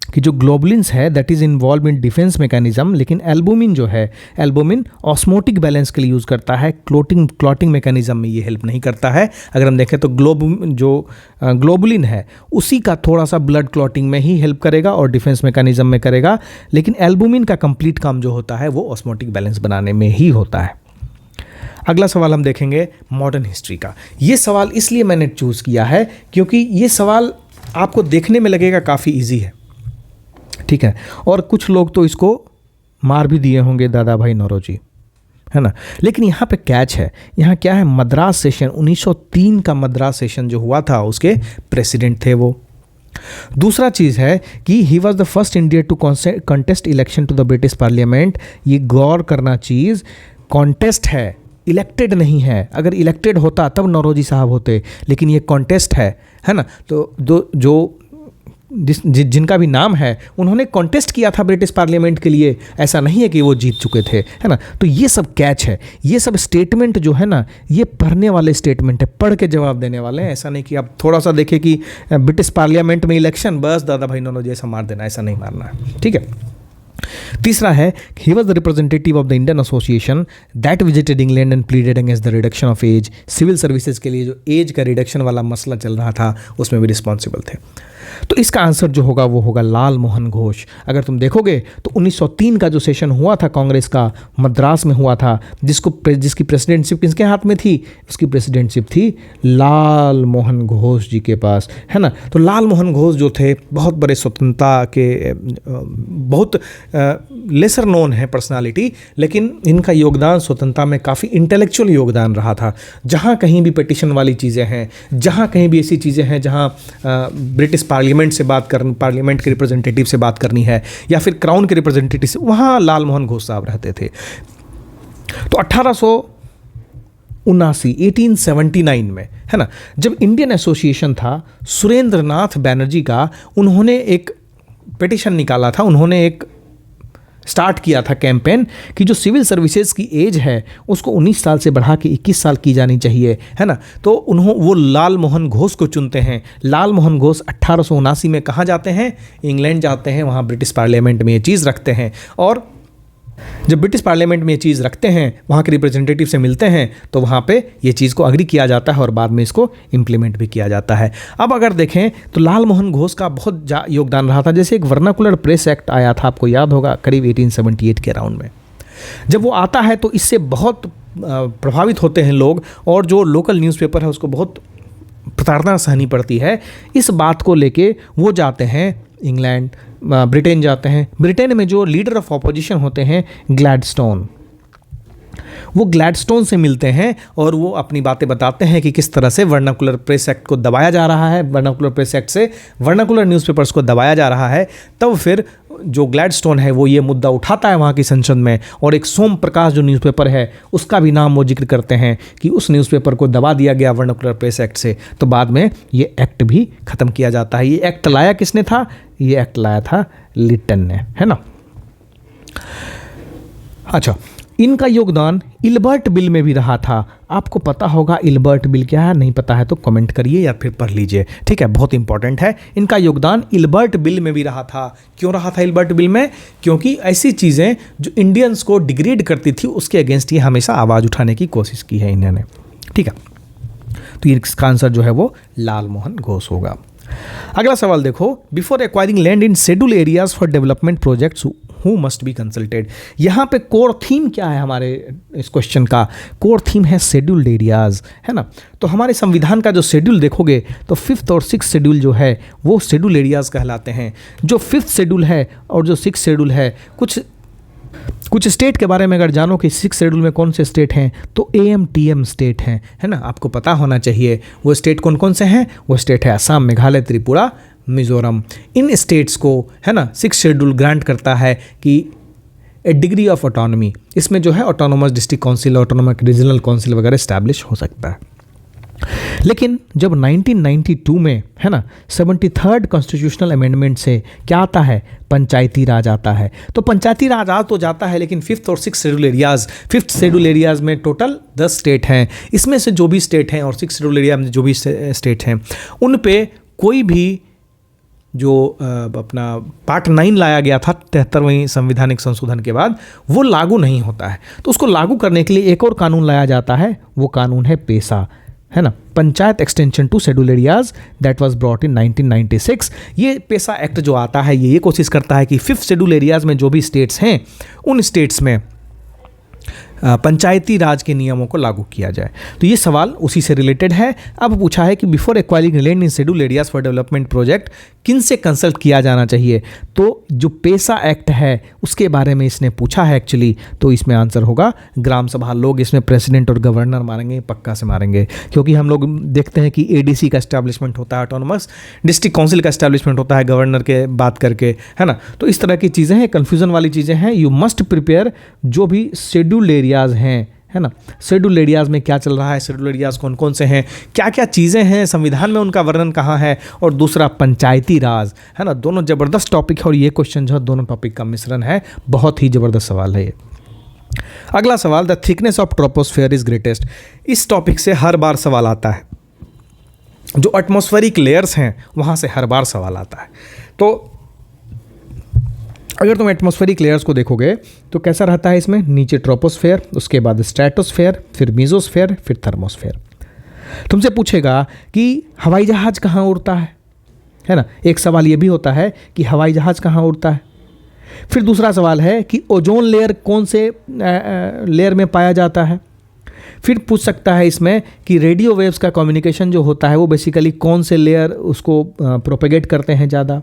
कि जो ग्लोबुलिन्स है that is involve in defence mechanism, लेकिन एल्बुमिन जो है, एल्बुमिन ऑस्मोटिक बैलेंस के लिए यूज़ करता है, क्लॉटिंग मैकेनिज्म में ये हेल्प नहीं करता है। अगर हम देखें तो ग्लोबुलिन है उसी का थोड़ा सा ब्लड क्लॉटिंग में ही हेल्प करेगा और डिफेंस मैकेनिज्म में करेगा, लेकिन एल्बुमिन का कंप्लीट काम जो होता है वो ऑस्मोटिक बैलेंस बनाने में ही होता है। अगला सवाल हम देखेंगे मॉडर्न हिस्ट्री का। ये सवाल इसलिए मैंने चूज़ किया है क्योंकि ये सवाल आपको देखने में लगेगा काफ़ी ईजी है, ठीक है, और कुछ लोग तो इसको मार भी दिए होंगे, दादा भाई नौरोजी, है ना। लेकिन यहाँ पे कैच है, यहाँ क्या है? मद्रास सेशन 1903 का मद्रास सेशन जो हुआ था उसके प्रेसिडेंट थे वो। दूसरा चीज़ है कि he was the first Indian to contest election to the British parliament. ये गौर करना चीज़, कॉन्टेस्ट है, इलेक्टेड नहीं है। अगर इलेक्टेड होता तब नौरोजी साहब होते, लेकिन ये कॉन्टेस्ट है ना। तो जो जिनका भी नाम है उन्होंने कॉन्टेस्ट किया था ब्रिटिश पार्लियामेंट के लिए, ऐसा नहीं है कि वो जीत चुके थे, है ना। तो ये सब कैच है, ये सब स्टेटमेंट जो है ना, ये पढ़ने वाले स्टेटमेंट है, पढ़ के जवाब देने वाले हैं। ऐसा नहीं कि आप थोड़ा सा देखें कि ब्रिटिश पार्लियामेंट में इलेक्शन, बस दादा भाई नौरोजी ऐसा मार देना, ऐसा नहीं मारना है, ठीक है। तीसरा है, he was the representative of the Indian association that visited England and pleaded against the reduction of age. Civil services के लिए जो एज का रिडक्शन वाला मसला चल रहा था उसमें भी रिस्पॉन्सिबल थे। तो इसका आंसर जो होगा वो होगा लाल मोहन घोष। अगर तुम देखोगे तो 1903 का जो सेशन हुआ था कांग्रेस का, मद्रास में हुआ था, जिसकी प्रेसिडेंटशिप किसके हाथ में थी? उसकी प्रेसिडेंटशिप थी लाल मोहन घोष जी के पास, है ना। तो लाल मोहन घोष जो थे बहुत बड़े स्वतंत्रता के बहुत लेसर नोन है पर्सनालिटी, लेकिन इनका योगदान स्वतंत्रता में काफ़ी इंटेलेक्चुअल योगदान रहा था। जहाँ कहीं भी पिटिशन वाली चीज़ें हैं, जहाँ कहीं भी ऐसी चीज़ें हैं जहाँ ब्रिटिश पार्लियामेंट से पार्लियामेंट के रिप्रेजेंटेटिव से बात करनी है या फिर क्राउन के रिप्रेजेंटेटिव से, वहाँ लाल मोहन घोष साहब रहते थे। तो 1879 में, है ना, जब इंडियन एसोसिएशन था, सुरेंद्र नाथ बैनर्जी का, उन्होंने एक पिटिशन निकाला था, उन्होंने एक स्टार्ट किया था कैंपेन कि जो सिविल सर्विसेज की एज है उसको 19 साल से बढ़ा के 21 साल की जानी चाहिए, है ना। तो वो लाल मोहन घोष को चुनते हैं। लाल मोहन घोष 1879 में कहाँ जाते हैं? इंग्लैंड जाते हैं, वहाँ ब्रिटिश पार्लियामेंट में ये चीज़ रखते हैं, और जब ब्रिटिश पार्लियामेंट में ये चीज़ रखते हैं, वहाँ के रिप्रेजेंटेटिव से मिलते हैं, तो वहाँ पे ये चीज़ को अग्री किया जाता है और बाद में इसको इम्प्लीमेंट भी किया जाता है। अब अगर देखें तो लाल मोहन घोष का बहुत योगदान रहा था। जैसे एक वर्नाकुलर प्रेस एक्ट आया था, आपको याद होगा, करीब 1878 के अराउंड में। जब वो आता है तो इससे बहुत प्रभावित होते हैं लोग, और जो लोकल न्यूज़पेपर है उसको बहुत प्रताड़ना सहनी पड़ती है। इस बात को लेके वो जाते हैं इंग्लैंड, ब्रिटेन जाते हैं। ब्रिटेन में जो लीडर ऑफ ऑपोजिशन होते हैं ग्लैडस्टोन, वो ग्लैडस्टोन से मिलते हैं और वो अपनी बातें बताते हैं कि किस तरह से वर्नाकुलर प्रेस एक्ट को दबाया जा रहा है, वर्नाकुलर प्रेस एक्ट से वर्नाकुलर न्यूज़पेपर्स को दबाया जा रहा है। तब फिर जो ग्लैडस्टोन है वो ये मुद्दा उठाता है वहाँ की संसद में, और एक सोम प्रकाश जो न्यूज़पेपर है उसका भी नाम वो जिक्र करते हैं कि उस न्यूज़पेपर को दबा दिया गया वर्नाकुलर प्रेस एक्ट से। तो बाद में ये एक्ट भी ख़त्म किया जाता है। ये एक्ट लाया किसने था? ये एक्ट लाया था लिटन ने, है ना। अच्छा, इनका योगदान इल्बर्ट बिल में भी रहा था। आपको पता होगा इल्बर्ट बिल क्या है? नहीं पता है तो कमेंट करिए या फिर पढ़ लीजिए, ठीक है, बहुत इंपॉर्टेंट है। इनका योगदान इल्बर्ट बिल में भी रहा था। क्यों रहा था इल्बर्ट बिल में? क्योंकि ऐसी चीज़ें जो इंडियंस को डिग्रेड करती थी उसके अगेंस्ट ये हमेशा आवाज़ उठाने की कोशिश की है इन्होंने, ठीक है। तो इसका आंसर जो है वो लाल मोहन घोष होगा। अगला सवाल देखो, before acquiring land in schedule areas for development projects who must be consulted. यहाँ पे कोर थीम क्या है हमारे इस क्वेश्चन का? कोर थीम है शेड्यूल्ड एरियाज, है ना। तो हमारे संविधान का जो शेड्यूल देखोगे तो 5th और 6th शेड्यूल जो है वो शेड्यूल एरियाज कहलाते हैं। जो 5th शेड्यूल है और जो 6th शेड्यूल है, कुछ स्टेट के बारे में अगर जानो कि 6th शेड्यूल में कौन से स्टेट हैं, तो AMTM स्टेट हैं, है ना। आपको पता होना चाहिए वो स्टेट कौन कौन से हैं। वो स्टेट है असम, मेघालय, त्रिपुरा, मिजोरम। इन स्टेट्स को, है ना, 6th शेड्यूल ग्रांट करता है कि ए डिग्री ऑफ ऑटोनॉमी, इसमें जो है autonomous district council, autonomous regional council वगैरह इस्टेब्लिश हो सकता है। लेकिन जब 1992 में, है ना, 73rd कॉन्स्टिट्यूशनल अमेंडमेंट से क्या आता है? पंचायती राज आता है। तो पंचायती राज आ तो जाता है, लेकिन 5th और 6th schedule areas, 5th schedule areas में टोटल 10 स्टेट हैं। इसमें से जो भी स्टेट हैं और 6th शेड्यूल एरिया में जो भी स्टेट हैं, उन पे कोई भी जो अपना पार्ट 9 लाया गया था 73वें संवैधानिक संशोधन के बाद, वो लागू नहीं होता है। तो उसको लागू करने के लिए एक और कानून लाया जाता है, वो कानून है पेसा, है ना, panchayat extension to schedule areas, that was brought in 1996। ये पेसा एक्ट जो आता है ये कोशिश करता है कि 5th शेड्यूल एरियाज में जो भी स्टेट्स हैं उन स्टेट्स में पंचायती राज के नियमों को लागू किया जाए। तो ये सवाल उसी से रिलेटेड है। अब पूछा है कि before acquiring land in schedule areas for development project किन से कंसल्ट किया जाना चाहिए? तो जो पेसा एक्ट है उसके बारे में इसने पूछा है एक्चुअली। तो इसमें आंसर होगा ग्राम सभा। लोग इसमें प्रेसिडेंट और गवर्नर मारेंगे, पक्का से मारेंगे, क्योंकि हम लोग देखते हैं कि ADC का एस्टैब्लिशमेंट होता है, ऑटोनोमस डिस्ट्रिक्ट काउंसिल का एस्टैब्लिशमेंट होता है गवर्नर के बात करके, है ना। तो इस तरह की चीज़ें हैं, कन्फ्यूज़न वाली चीज़ें हैं। यू मस्ट प्रिपेयर जो भी शेड्यूल्ड एरियाज हैं, है ना, शेड्यूल एरियाज में क्या चल रहा है, शेड्यूल एरियाज कौन कौन से हैं, क्या क्या चीज़ें हैं संविधान में, उनका वर्णन कहाँ है, और दूसरा पंचायती राज, है ना। दोनों ज़बरदस्त टॉपिक है और ये क्वेश्चन जो है दोनों टॉपिक का मिश्रण है। बहुत ही ज़बरदस्त सवाल है ये। अगला सवाल, the thickness of troposphere is greatest. इस टॉपिक से हर बार सवाल आता है। जो एटमॉस्फेरिक लेयर्स हैं वहाँ से हर बार सवाल आता है। तो अगर तुम एटमॉस्फेरिक लेयर्स को देखोगे तो कैसा रहता है, इसमें नीचे ट्रोपोस्फेयर, उसके बाद स्ट्रेटोस्फेयर, फिर मीजोस्फेयर, फिर थर्मोस्फेयर। तुमसे पूछेगा कि हवाई जहाज कहाँ उड़ता है है ना। एक सवाल ये भी होता है कि हवाई जहाज़ कहाँ उड़ता है। फिर दूसरा सवाल है कि ओजोन लेयर कौन से लेयर में पाया जाता है। फिर पूछ सकता है इसमें कि रेडियो वेव्स का कम्युनिकेशन जो होता है वो बेसिकली कौन से लेयर उसको प्रोपेगेट करते हैं ज़्यादा।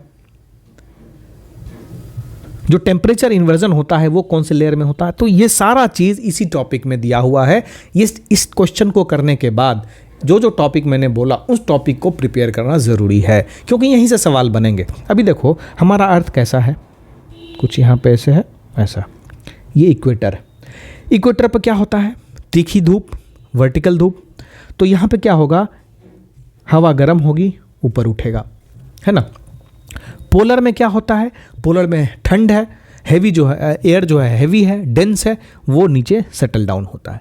जो टेम्परेचर इन्वर्जन होता है वो कौन से लेयर में होता है। तो ये सारा चीज़ इसी टॉपिक में दिया हुआ है। इस क्वेश्चन को करने के बाद जो जो टॉपिक मैंने बोला उस टॉपिक को प्रिपेयर करना ज़रूरी है, क्योंकि यहीं से सवाल बनेंगे। अभी देखो हमारा अर्थ कैसा है, कुछ यहाँ पे ऐसे है, ऐसा ये इक्वेटर है। इक्वेटर पर क्या होता है, तीखी धूप, वर्टिकल धूप। तो यहाँ पे क्या होगा, हवा गर्म होगी, ऊपर उठेगा, है ना। पोलर में क्या होता है, पोलर में ठंड है, हैवी जो है एयर जो है हैवी है, डेंस है, वो नीचे सेटल डाउन होता है।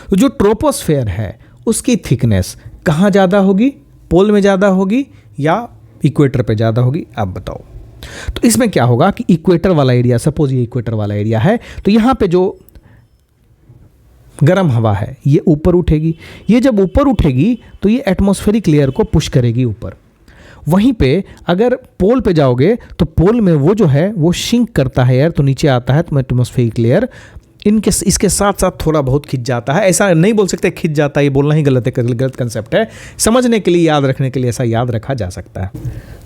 तो जो ट्रोपोस्फेयर है उसकी थिकनेस कहाँ ज़्यादा होगी, पोल में ज़्यादा होगी या इक्वेटर पे ज़्यादा होगी, आप बताओ। तो इसमें क्या होगा कि इक्वेटर वाला एरिया, सपोज ये इक्वेटर वाला एरिया है, तो यहाँ पे जो गर्म हवा है ये ऊपर उठेगी। ये जब ऊपर उठेगी तो ये एटमॉस्फेरिक लेयर को पुश करेगी ऊपर। वहीं पे अगर पोल पे जाओगे तो पोल में वो जो है वो शिंक करता है एयर, तो नीचे आता है, तो एटमॉस्फेरिक लेयर इसके साथ साथ थोड़ा बहुत खिंच जाता है। ऐसा नहीं बोल सकते खिंच जाता है, ये बोलना ही गलत है, गलत कंसेप्ट है। समझने के लिए, याद रखने के लिए ऐसा याद रखा जा सकता है।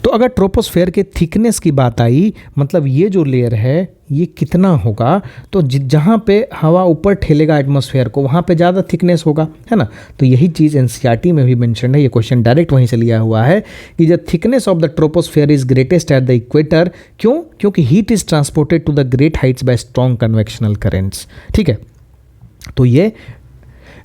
तो अगर ट्रोपोस्फेयर के थिकनेस की बात आई, मतलब ये जो लेयर है ये कितना होगा, तो जहाँ पे हवा ऊपर ठेलेगा एटमॉस्फेयर को वहाँ पे ज़्यादा थिकनेस होगा, है ना। तो यही चीज़ एनसीईआरटी में भी मेंशन है, ये क्वेश्चन डायरेक्ट वहीं से लिया हुआ है कि the thickness of the troposphere is greatest at the equator. क्यों? क्योंकि heat is transported to the great heights by strong convectional currents. ठीक है, तो ये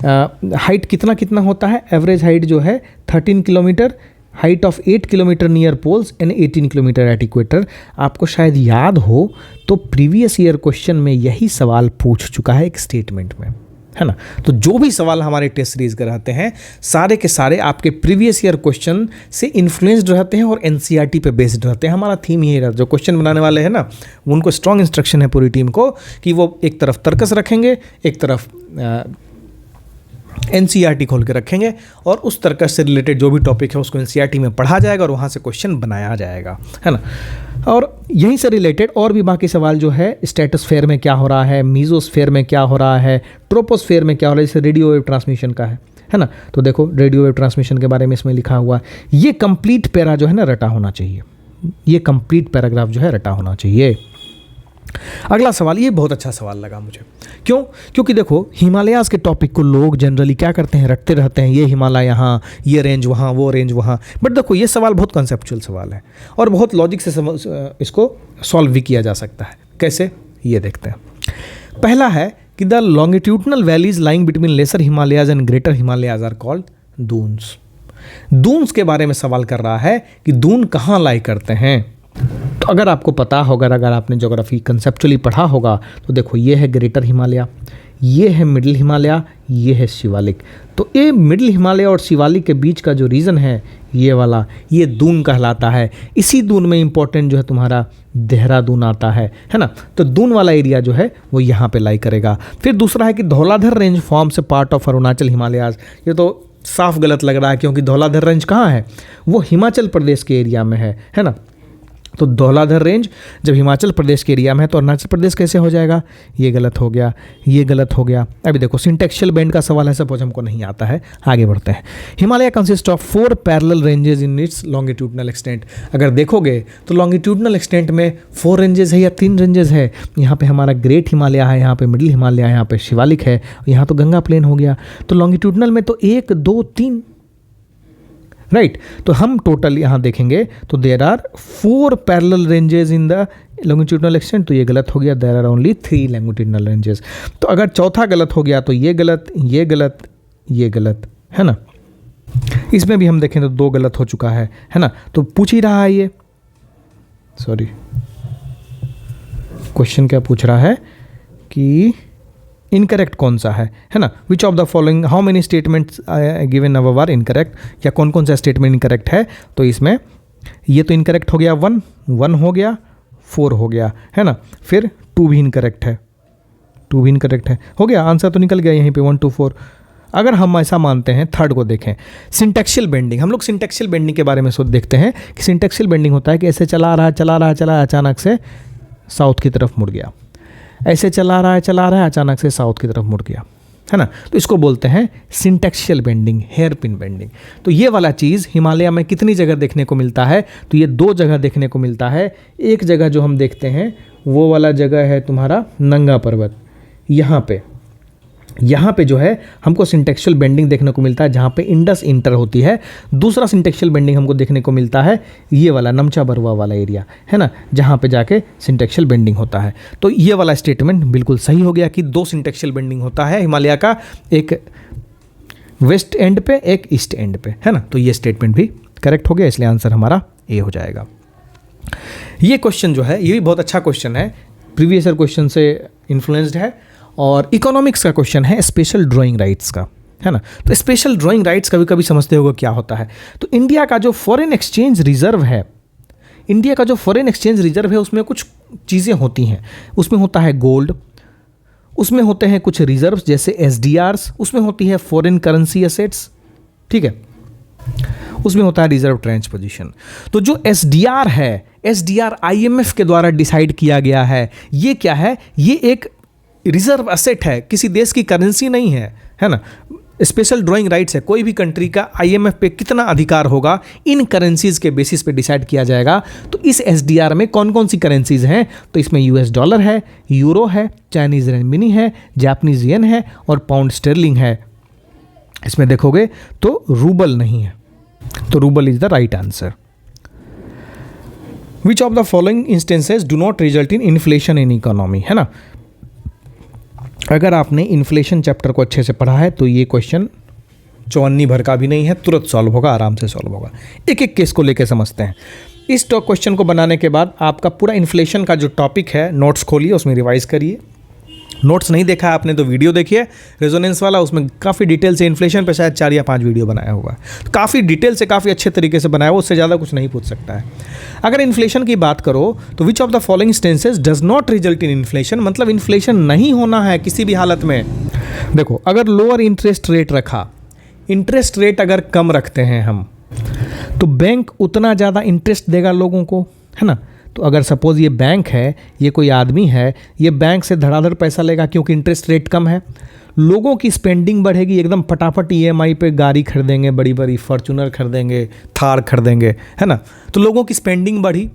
हाइट कितना कितना होता है, एवरेज हाइट जो है 13 kilometre, height of 8 kilometre near poles and 18 kilometre at equator. आपको शायद याद हो तो प्रीवियस ईयर क्वेश्चन में यही सवाल पूछ चुका है एक स्टेटमेंट में, है ना। तो जो भी सवाल हमारे टेस्ट सीरीज के रहते हैं सारे के सारे आपके प्रीवियस ईयर क्वेश्चन से इन्फ्लुएंस्ड रहते हैं और एनसीईआरटी पे बेस्ड रहते हैं। हमारा थीम यही रहता है, जो क्वेश्चन बनाने वाले हैं ना उनको स्ट्रॉन्ग इंस्ट्रक्शन है पूरी टीम को कि वो एक तरफ तर्कस रखेंगे, एक तरफ एनसीईआरटी खोल के रखेंगे और उस तर्कस से रिलेटेड जो भी टॉपिक है उसको एनसीईआरटी में पढ़ा जाएगा और वहाँ से क्वेश्चन बनाया जाएगा, है ना। और यहीं से रिलेटेड और भी बाकी सवाल जो है, स्ट्रेटोस्फेयर में क्या हो रहा है, मीजोस्फेयर में क्या हो रहा है, ट्रोपोस्फेयर में क्या हो रहा है, जैसे रेडियो वेव ट्रांसमिशन का है ना। तो देखो रेडियो वेव ट्रांसमिशन के बारे में इसमें लिखा हुआ है। ये कंप्लीट पैरा जो है ना रटा होना चाहिए, ये कंप्लीट पैराग्राफ जो है रटा होना चाहिए। अगला सवाल, ये बहुत अच्छा सवाल लगा मुझे। क्यों? क्योंकि देखो हिमालयाज़ के टॉपिक को लोग जनरली क्या करते हैं, रटते रहते हैं, ये हिमालय यहाँ, ये रेंज वहाँ, वो रेंज वहाँ। बट देखो ये सवाल बहुत कंसेप्चुअल सवाल है और बहुत लॉजिक से इसको सॉल्व भी किया जा सकता है। कैसे, ये देखते हैं। पहला है कि the longitudinal valleys lying between lesser Himalayas and greater Himalayas are called Doons. Doons के बारे में सवाल कर रहा है कि दून कहाँ लाई करते हैं। तो अगर आपको पता होगा, अगर आपने ज्योग्राफी कंसेप्चुअली पढ़ा होगा, तो देखो ये है ग्रेटर हिमालय, ये है मिडिल हिमालय, ये है शिवालिक। तो ये मिडिल हिमालय और शिवालिक के बीच का जो रीजन है ये वाला, ये दून कहलाता है। इसी दून में इंपॉर्टेंट जो है तुम्हारा देहरादून आता है ना। तो दून वाला एरिया जो है वो यहाँ पे लाई करेगा। फिर दूसरा है कि Dhauladhar range forms a part of Arunachal Himalayas. ये तो साफ गलत लग रहा है क्योंकि धौलाधर रेंज कहाँ है, वो हिमाचल प्रदेश के एरिया में है ना। तो धौलाधर रेंज जब हिमाचल प्रदेश के एरिया में है तो अरुणाचल प्रदेश कैसे हो जाएगा, ये गलत हो गया, ये गलत हो गया। अभी देखो सिंटेक्शियल बैंड का सवाल है, सपोज हमको नहीं आता है, आगे बढ़ते हैं। Himalaya consist of 4 parallel ranges in its longitudinal extent. अगर देखोगे तो लॉन्गिट्यूडनल एक्सटेंट में 4 रेंजेस है या 3 रेंजेस है। यहाँ पे हमारा ग्रेट हिमालय है, यहाँ पे मिडिल हिमालय है, यहाँ पे शिवालिक है, यहाँ तो गंगा प्लेन हो गया। तो लॉन्गिट्यूडनल में तो 1 2 3 राइट। तो हम टोटल यहाँ देखेंगे तो there are 4 parallel ranges in the longitudinal extent. तो ये गलत हो गया, there are only 3 longitudinal ranges. तो अगर चौथा गलत हो गया तो ये गलत, ये गलत, ये गलत, है ना। इसमें भी हम देखें तो 2 गलत हो चुका है ना। तो पूछ ही रहा है ये, सॉरी क्वेश्चन क्या पूछ रहा है कि इनकरेक्ट कौन सा है ना। Which of the following, how many statements given above are incorrect, या कौन कौन सा स्टेटमेंट इनकरेक्ट है। तो इसमें ये तो इनकरेक्ट हो गया, 1 हो गया, 4 हो गया, है ना। फिर 2 भी इनकरेक्ट है, 2 भी इनकरेक्ट है, हो गया, आंसर तो निकल गया यहीं पे 1 2 4। अगर हम ऐसा मानते हैं, थर्ड को देखें, सिंटेक्शियल बेंडिंग। हम लोग सिंटेक्शियल बेंडिंग के बारे में देखते हैं कि सिंटेक्शियल बेंडिंग होता है कि ऐसे चला रहा अचानक से साउथ की तरफ मुड़ गया, ऐसे चला रहा है अचानक से साउथ की तरफ मुड़ गया, है ना। तो इसको बोलते हैं सिंटेक्शियल बेंडिंग, हेयर पिन बेंडिंग। तो ये वाला चीज़ हिमालय में कितनी जगह देखने को मिलता है? तो ये 2 जगह देखने को मिलता है। एक जगह जो हम देखते हैं वो वाला जगह है तुम्हारा नंगा पर्वत, यहाँ पे जो है हमको सिंटेक्शियल बेंडिंग देखने को मिलता है, जहाँ पे इंडस इंटर होती है। दूसरा सिंटेक्शियल बेंडिंग हमको देखने को मिलता है ये वाला नमचा बरुआ वाला एरिया, है ना, जहाँ पे जाके सिंटेक्शियल बेंडिंग होता है। तो ये वाला स्टेटमेंट बिल्कुल सही हो गया कि 2 सिंटेक्शियल बेंडिंग होता है हिमालय का, एक वेस्ट एंड पे, एक ईस्ट एंड पे, है ना। तो ये स्टेटमेंट भी करेक्ट हो गया, इसलिए आंसर हमारा ए हो जाएगा। ये क्वेश्चन जो है ये भी बहुत अच्छा क्वेश्चन है, प्रीवियस ईयर क्वेश्चन से इन्फ्लुएंस्ड है और इकोनॉमिक्स का क्वेश्चन है, स्पेशल ड्राइंग राइट्स का, है ना। तो स्पेशल ड्राइंग राइट्स कभी कभी समझते होगा क्या होता है। तो इंडिया का जो फॉरेन एक्सचेंज रिजर्व है, उसमें कुछ चीज़ें होती हैं। उसमें होता है गोल्ड, उसमें होते हैं कुछ रिजर्व्स जैसे SDRs, उसमें होती है फॉरेन करेंसी एसेट्स, ठीक है, उसमें होता है रिजर्व ट्रेंच पोजीशन। तो जो SDR है, SDR IMF के द्वारा डिसाइड किया गया है। ये क्या है? ये एक रिजर्व एसेट है, किसी देश की करेंसी नहीं है, है ना। स्पेशल ड्राइंग राइट्स है, कोई भी कंट्री का IMF पे कितना अधिकार होगा इन करेंसीज के बेसिस पे डिसाइड किया जाएगा। तो इस SDR में कौन कौन सी करेंसीज हैं? तो इसमें US डॉलर है, यूरो है, चाइनीज रेनमिनी है, जापानीज येन है और पाउंड स्टर्लिंग है। इसमें देखोगे तो रूबल नहीं है, तो rouble is the right answer. Which of the following instances do not result in inflation in economy, है ना। अगर आपने इन्फ्लेशन चैप्टर को अच्छे से पढ़ा है तो ये क्वेश्चन चौन्नी भर का भी नहीं है, तुरंत सॉल्व होगा, आराम से सॉल्व होगा। एक एक केस को लेकर समझते हैं। इस क्वेश्चन को बनाने के बाद आपका पूरा इन्फ्लेशन का जो टॉपिक है, नोट्स खोलिए, उसमें रिवाइज करिए। नोट्स नहीं देखा आपने तो वीडियो देखिए रेजोनेंस वाला, उसमें काफ़ी डिटेल से इन्फ्लेशन पे शायद 4 या 5 वीडियो बनाया हुआ है। तो काफ़ी डिटेल से, काफ़ी अच्छे तरीके से बनाया हुआ, उससे ज़्यादा कुछ नहीं पूछ सकता है। अगर इन्फ्लेशन की बात करो तो विच of the following instances does not result in inflation, मतलब इन्फ्लेशन नहीं होना है किसी भी हालत में। देखो, अगर लोअर इंटरेस्ट रेट रखा, इंटरेस्ट रेट अगर कम रखते हैं हम, तो बैंक उतना ज़्यादा इंटरेस्ट देगा लोगों को, है ना। तो अगर सपोज ये बैंक है, ये कोई आदमी है, ये बैंक से धड़ाधड़ पैसा लेगा क्योंकि इंटरेस्ट रेट कम है, लोगों की स्पेंडिंग बढ़ेगी, एकदम फटाफट EMI पे गाड़ी खरीदेंगे, बड़ी बड़ी फॉर्चूनर खरीदेंगे, थार खरीदेंगे, है ना। तो लोगों की स्पेंडिंग बढ़ी।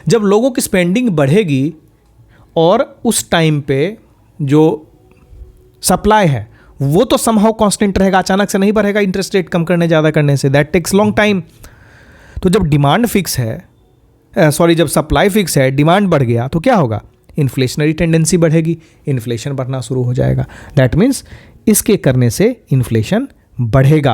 जब लोगों की स्पेंडिंग बढ़ेगी और उस टाइम पे जो सप्लाई है वो तो समहाउ कांस्टेंट रहेगा, अचानक से नहीं बढ़ेगा इंटरेस्ट रेट कम करने, ज़्यादा करने से, दैट टेक्स लॉन्ग टाइम। तो जब डिमांड फिक्स है, जब सप्लाई फिक्स है, डिमांड बढ़ गया तो क्या होगा? इन्फ्लेशनरी टेंडेंसी बढ़ेगी, इन्फ्लेशन बढ़ना शुरू हो जाएगा। दैट मीन्स इसके करने से इन्फ्लेशन बढ़ेगा।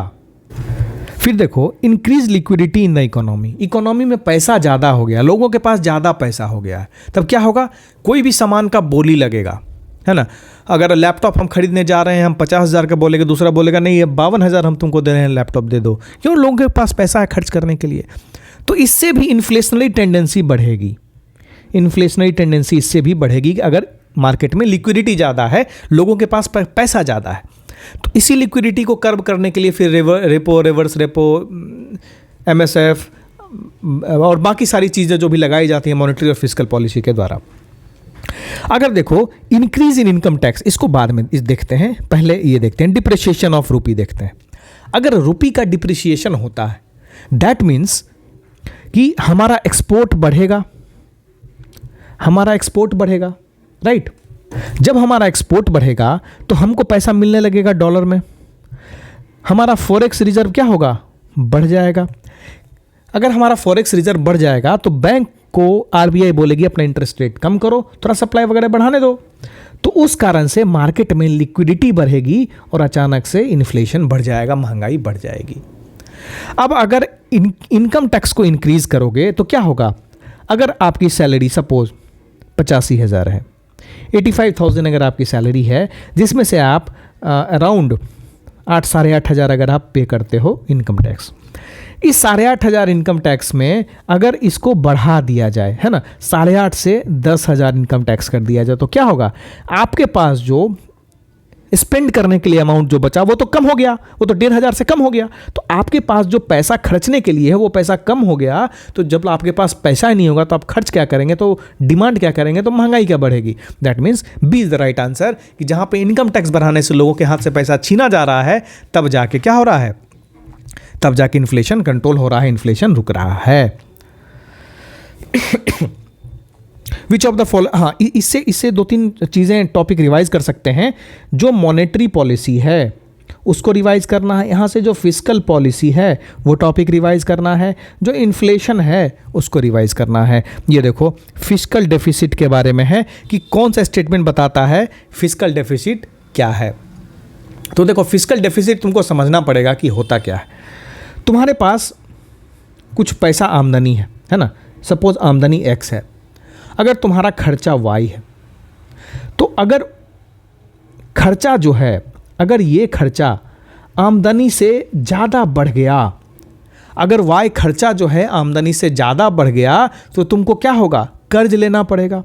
फिर देखो, increase liquidity in the economy, economy में पैसा ज़्यादा हो गया, लोगों के पास ज़्यादा पैसा हो गया है, तब क्या होगा? कोई भी सामान का बोली लगेगा, है ना। अगर लैपटॉप हम खरीदने जा रहे हैं, हम 50,000 का बोलेंगे, दूसरा बोलेगा नहीं ये 52,000 हम तुमको दे रहे हैं, लैपटॉप दे दो। क्यों? लोगों के पास पैसा है खर्च करने के लिए। तो इससे भी इन्फ्लेशनरी टेंडेंसी बढ़ेगी, इन्फ्लेशनरी टेंडेंसी इससे भी बढ़ेगी अगर मार्केट में लिक्विडिटी ज़्यादा है, लोगों के पास पैसा ज़्यादा है। तो इसी लिक्विडिटी को कर्ब करने के लिए फिर रेपो, रिवर्स रेपो, MSF और बाकी सारी चीज़ें जो भी लगाई जाती हैं मॉनेटरी और फिस्कल पॉलिसी के द्वारा। अगर देखो इंक्रीज इन इनकम टैक्स, इसको बाद में देखते हैं, पहले ये देखते हैं डिप्रिसिएशन ऑफ रूपी देखते हैं। अगर रूपी का डिप्रिसिएशन होता है, दैट मीन्स कि हमारा एक्सपोर्ट बढ़ेगा, हमारा एक्सपोर्ट बढ़ेगा, राइट। जब हमारा एक्सपोर्ट बढ़ेगा तो हमको पैसा मिलने लगेगा डॉलर में, हमारा फॉरेक्स रिजर्व क्या होगा? बढ़ जाएगा। अगर हमारा फॉरेक्स रिजर्व बढ़ जाएगा तो बैंक को RBI बोलेगी अपना इंटरेस्ट रेट कम करो, थोड़ा सप्लाई वगैरह बढ़ाने दो। तो उस कारण से मार्केट में लिक्विडिटी बढ़ेगी और अचानक से इन्फ्लेशन बढ़ जाएगा, महंगाई बढ़ जाएगी। अब अगर इनकम टैक्स को इंक्रीज करोगे तो क्या होगा? अगर आपकी सैलरी सपोज 85,000 है, 85,000 अगर आपकी सैलरी है, जिसमें से आप अराउंड 8-8,500 हज़ार अगर आप पे करते हो इनकम टैक्स, इस 8,500 इनकम टैक्स में अगर इसको बढ़ा दिया जाए, है ना, 8,500 से 10,000 इनकम टैक्स कर दिया जाए, तो क्या होगा? आपके पास जो स्पेंड करने के लिए अमाउंट जो बचा वो तो कम हो गया, वो तो 1,500 से कम हो गया। तो आपके पास जो पैसा खर्चने के लिए है वो पैसा कम हो गया। तो जब आपके पास पैसा ही नहीं होगा तो आप खर्च क्या करेंगे, तो डिमांड क्या करेंगे, तो महंगाई क्या बढ़ेगी। That means B is the right answer कि जहां पे इनकम टैक्स बढ़ाने से लोगों के हाथ से पैसा छीना जा रहा है, तब जाके क्या हो रहा है, तब जाके इन्फ्लेशन कंट्रोल हो रहा है, इन्फ्लेशन रुक रहा है। विच ऑफ द फॉलो, हाँ इससे 2-3 चीज़ें टॉपिक रिवाइज कर सकते हैं। जो मॉनेटरी पॉलिसी है उसको रिवाइज करना है, यहाँ से जो फिस्कल पॉलिसी है वो टॉपिक रिवाइज करना है, जो इन्फ्लेशन है उसको रिवाइज करना है। ये देखो फिस्कल डेफिसिट के बारे में है कि कौन सा स्टेटमेंट बताता है फिस्कल डेफिसिट क्या है। तो देखो फिस्कल डेफिसिट तुमको समझना पड़ेगा कि होता क्या है। तुम्हारे पास कुछ पैसा आमदनी है ना, सपोज आमदनी X है, अगर तुम्हारा खर्चा Y है, तो अगर खर्चा जो है, अगर ये खर्चा आमदनी से ज़्यादा बढ़ गया, अगर Y खर्चा जो है आमदनी से ज़्यादा बढ़ गया, तो तुमको क्या होगा, कर्ज लेना पड़ेगा।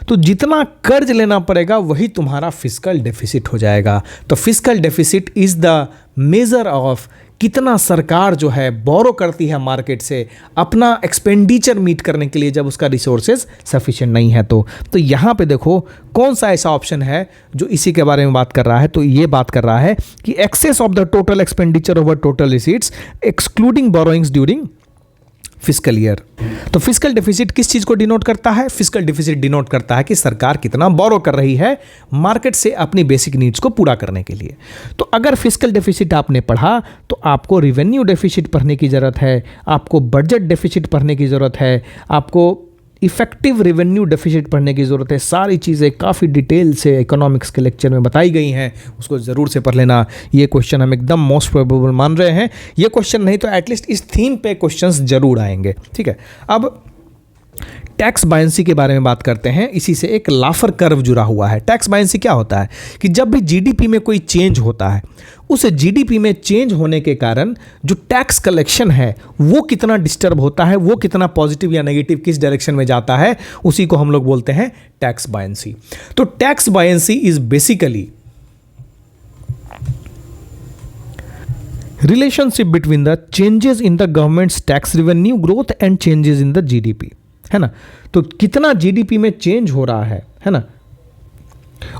तो जितना कर्ज लेना पड़ेगा वही तुम्हारा फिस्कल डेफिसिट हो जाएगा। तो fiscal deficit is the measure of कितना सरकार जो है बोरो करती है मार्केट से अपना एक्सपेंडिचर मीट करने के लिए, जब उसका रिसोर्सेज सफिशिएंट नहीं है। तो यहाँ पे देखो कौन सा ऐसा ऑप्शन है जो इसी के बारे में बात कर रहा है। तो ये बात कर रहा है कि excess of the total expenditure over total receipts excluding borrowings during fiscal year. तो फिस्कल डेफिसिट किस चीज को डिनोट करता है, फिस्कल डेफिसिट डिनोट करता है कि सरकार कितना बोरो कर रही है मार्केट से अपनी बेसिक नीड्स को पूरा करने के लिए। तो अगर फिस्कल डेफिसिट आपने पढ़ा तो आपको रिवेन्यू डेफिसिट पढ़ने की जरूरत है, आपको बजट डेफिसिट पढ़ने की जरूरत है, आपको इफेक्टिव रेवेन्यू डेफिसिट पढ़ने की ज़रूरत है। सारी चीज़ें काफ़ी डिटेल से इकोनॉमिक्स के लेक्चर में बताई गई हैं, उसको ज़रूर से पढ़ लेना। ये क्वेश्चन हम एकदम मोस्ट प्रोबेबल मान रहे हैं, ये क्वेश्चन नहीं तो एटलीस्ट इस थीम पे क्वेश्चंस जरूर आएंगे। ठीक है, अब टैक्स बायंसी के बारे में बात करते हैं। इसी से एक लाफर कर्व जुड़ा हुआ है। टैक्स बायंसी क्या होता है कि जब भी जीडीपी में कोई चेंज होता है, उस जीडीपी में चेंज होने के कारण जो टैक्स कलेक्शन है वो कितना डिस्टर्ब होता है, वो कितना पॉजिटिव या नेगेटिव किस डायरेक्शन में जाता है, उसी को हम लोग बोलते हैं टैक्स बायंसी। तो tax buoyancy is basically relationship between the changes in the governments tax revenue growth and changes in the GDP, है ना। तो कितना जीडीपी में चेंज हो रहा है ना,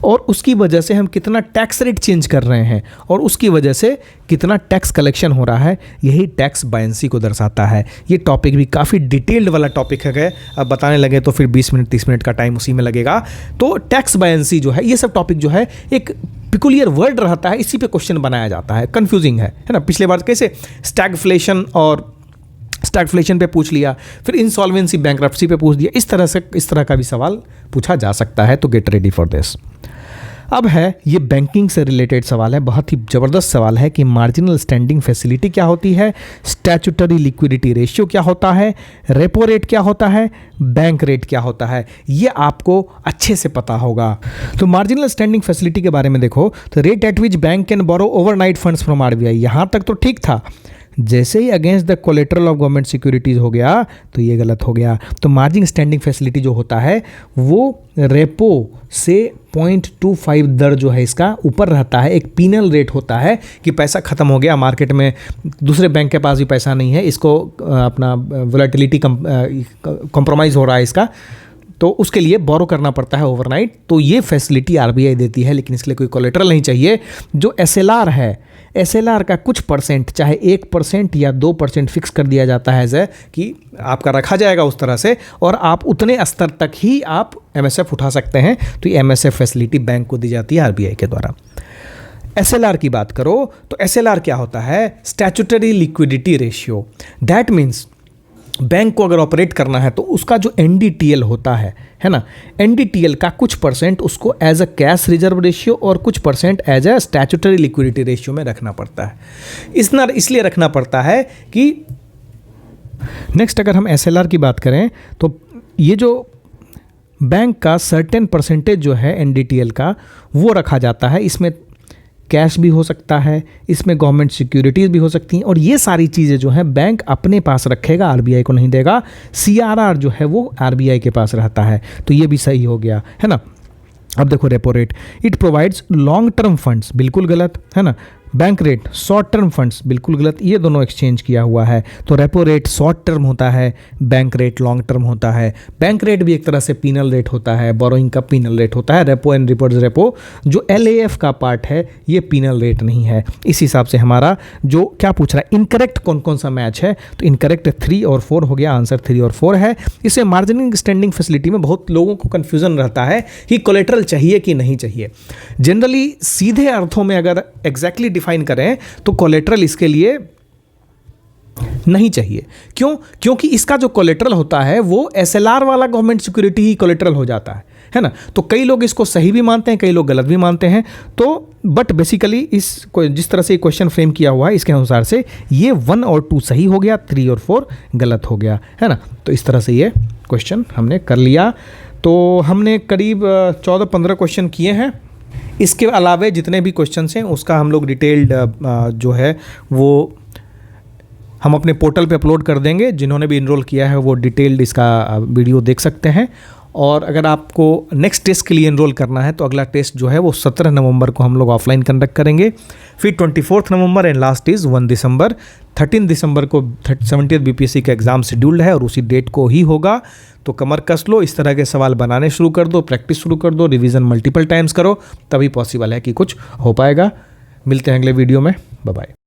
और उसकी वजह से हम कितना टैक्स रेट चेंज कर रहे हैं, और उसकी वजह से कितना टैक्स कलेक्शन हो रहा है, यही टैक्स बायंसी को दर्शाता है। ये टॉपिक भी काफ़ी डिटेल्ड वाला टॉपिक है, अब बताने लगे तो फिर 20 मिनट 30 मिनट का टाइम उसी में लगेगा। तो टैक्स बायंसी जो है, ये सब टॉपिक जो है एक पिकुलियर वर्ड रहता है, इसी पे क्वेश्चन बनाया जाता है। कंफ्यूजिंग है ना। पिछले बार कैसे स्टैगफ्लेशन और स्टैगफ्लेशन पे पूछ लिया, फिर इंसॉल्वेंसी बैंक्रप्सी पे पूछ दिया, इस तरह का भी सवाल पूछा जा सकता है। तो गेट रेडी फॉर दिस। अब है ये बैंकिंग से रिलेटेड सवाल है, बहुत ही ज़बरदस्त सवाल है कि मार्जिनल स्टैंडिंग फैसिलिटी क्या होती है, स्टैट्यूटरी लिक्विडिटी रेशियो क्या होता है, रेपो रेट क्या होता है, बैंक रेट क्या होता है, ये आपको अच्छे से पता होगा। तो मार्जिनल स्टैंडिंग फैसिलिटी के बारे में देखो तो rate at which bank can borrow overnight funds from RBI, यहाँ तक तो ठीक था। जैसे ही against the collateral of government securities हो गया तो ये गलत हो गया। तो मार्जिन स्टैंडिंग फैसिलिटी जो होता है वो रेपो से 0.25 दर जो है इसका ऊपर रहता है। एक पीनल रेट होता है कि पैसा ख़त्म हो गया मार्केट में, दूसरे बैंक के पास भी पैसा नहीं है, इसको अपना वोलेटिलिटी कॉम्प्रोमाइज़ हो रहा है इसका, तो उसके लिए बोरो करना पड़ता है ओवरनाइट। तो ये फैसिलिटी आरबीआई देती है, लेकिन इसके लिए कोई कोलेट्रल नहीं चाहिए। जो एसएलआर है, एसएलआर का कुछ परसेंट, चाहे 1% या 2% फिक्स कर दिया जाता है एज कि आपका रखा जाएगा उस तरह से, और आप उतने स्तर तक ही आप एमएसएफ उठा सकते हैं। तो ये एमएसएफ फैसिलिटी बैंक को दी जाती है आरबीआई के द्वारा। एसएलआर की बात करो तो एसएलआर क्या होता है, statutory liquidity ratio. That means bank को अगर ऑपरेट करना है तो उसका जो एनडीटीएल होता है ना, एनडीटीएल का कुछ परसेंट उसको as a cash reserve ratio और कुछ percent as a statutory liquidity ratio में रखना पड़ता है। इसलिए रखना पड़ता है कि नेक्स्ट अगर हम एसएलआर की बात करें तो ये जो बैंक का सर्टेन परसेंटेज जो है एनडीटीएल का वो रखा जाता है। इसमें कैश भी हो सकता है, इसमें गवर्नमेंट सिक्योरिटीज़ भी हो सकती हैं, और ये सारी चीज़ें जो हैं बैंक अपने पास रखेगा, आरबीआई को नहीं देगा। सीआरआर जो है वो आरबीआई के पास रहता है। तो ये भी सही हो गया, है ना। अब देखो repo rate, it provides long term funds, बिल्कुल गलत है ना। Bank rate short term funds, बिल्कुल गलत, ये दोनों एक्सचेंज किया हुआ है। तो रेपो रेट शॉर्ट टर्म होता है, बैंक रेट लॉन्ग टर्म होता है। बैंक रेट भी एक तरह से पीनल रेट होता है, बोरोइंग का पीनल रेट होता है। रेपो एंड रिवर्स रेपो जो LAF का पार्ट है ये पीनल रेट नहीं है। इस हिसाब से हमारा जो क्या पूछ रहा है, इनकरेक्ट कौन कौन सा मैच है, तो इनकरेक्ट 3 और 4 हो गया, आंसर 3 और 4 है। इससे मार्जिनिंग स्टैंडिंग फैसिलिटी में बहुत लोगों को कन्फ्यूजन रहता है कि कोलेट्रल चाहिए कि नहीं चाहिए। जनरली सीधे अर्थों में अगर एग्जैक्टली डिफाइन करें तो कोलेट्रल इसके लिए नहीं चाहिए। क्यों? क्योंकि इसका जो कोलेट्रल होता है वो SLR वाला गवर्नमेंट सिक्योरिटी ही कोलेट्रल हो जाता है ना। तो कई लोग इसको सही भी मानते हैं, कई लोग गलत भी मानते हैं। तो बट बेसिकली इस जिस तरह से क्वेश्चन फ्रेम किया हुआ है इसके अनुसार से ये 1 और 2 सही हो गया, 3 और 4 गलत हो गया, है ना। तो इस तरह से ये क्वेश्चन हमने कर लिया। तो हमने करीब 14-15 क्वेश्चन किए हैं। इसके अलावा जितने भी क्वेश्चंस हैं उसका हम लोग डिटेल्ड जो है वो हम अपने पोर्टल पे अपलोड कर देंगे। जिन्होंने भी इनरोल किया है वो डिटेल्ड इसका वीडियो देख सकते हैं। और अगर आपको नेक्स्ट टेस्ट के लिए इनरोल करना है तो अगला टेस्ट जो है वो 17 नवंबर को हम लोग ऑफलाइन कंडक्ट करेंगे, फिर 24 नवंबर एंड लास्ट इज़ 1 दिसंबर। 13 दिसंबर को 70th BPSC का एग्ज़ाम शेड्यूल्ड है और उसी डेट को ही होगा। तो कमर कस लो, इस तरह के सवाल बनाने शुरू कर दो, प्रैक्टिस शुरू कर दो, रिवीजन मल्टीपल टाइम्स करो, तभी पॉसिबल है कि कुछ हो पाएगा। मिलते हैं अगले वीडियो में, बाय बाय।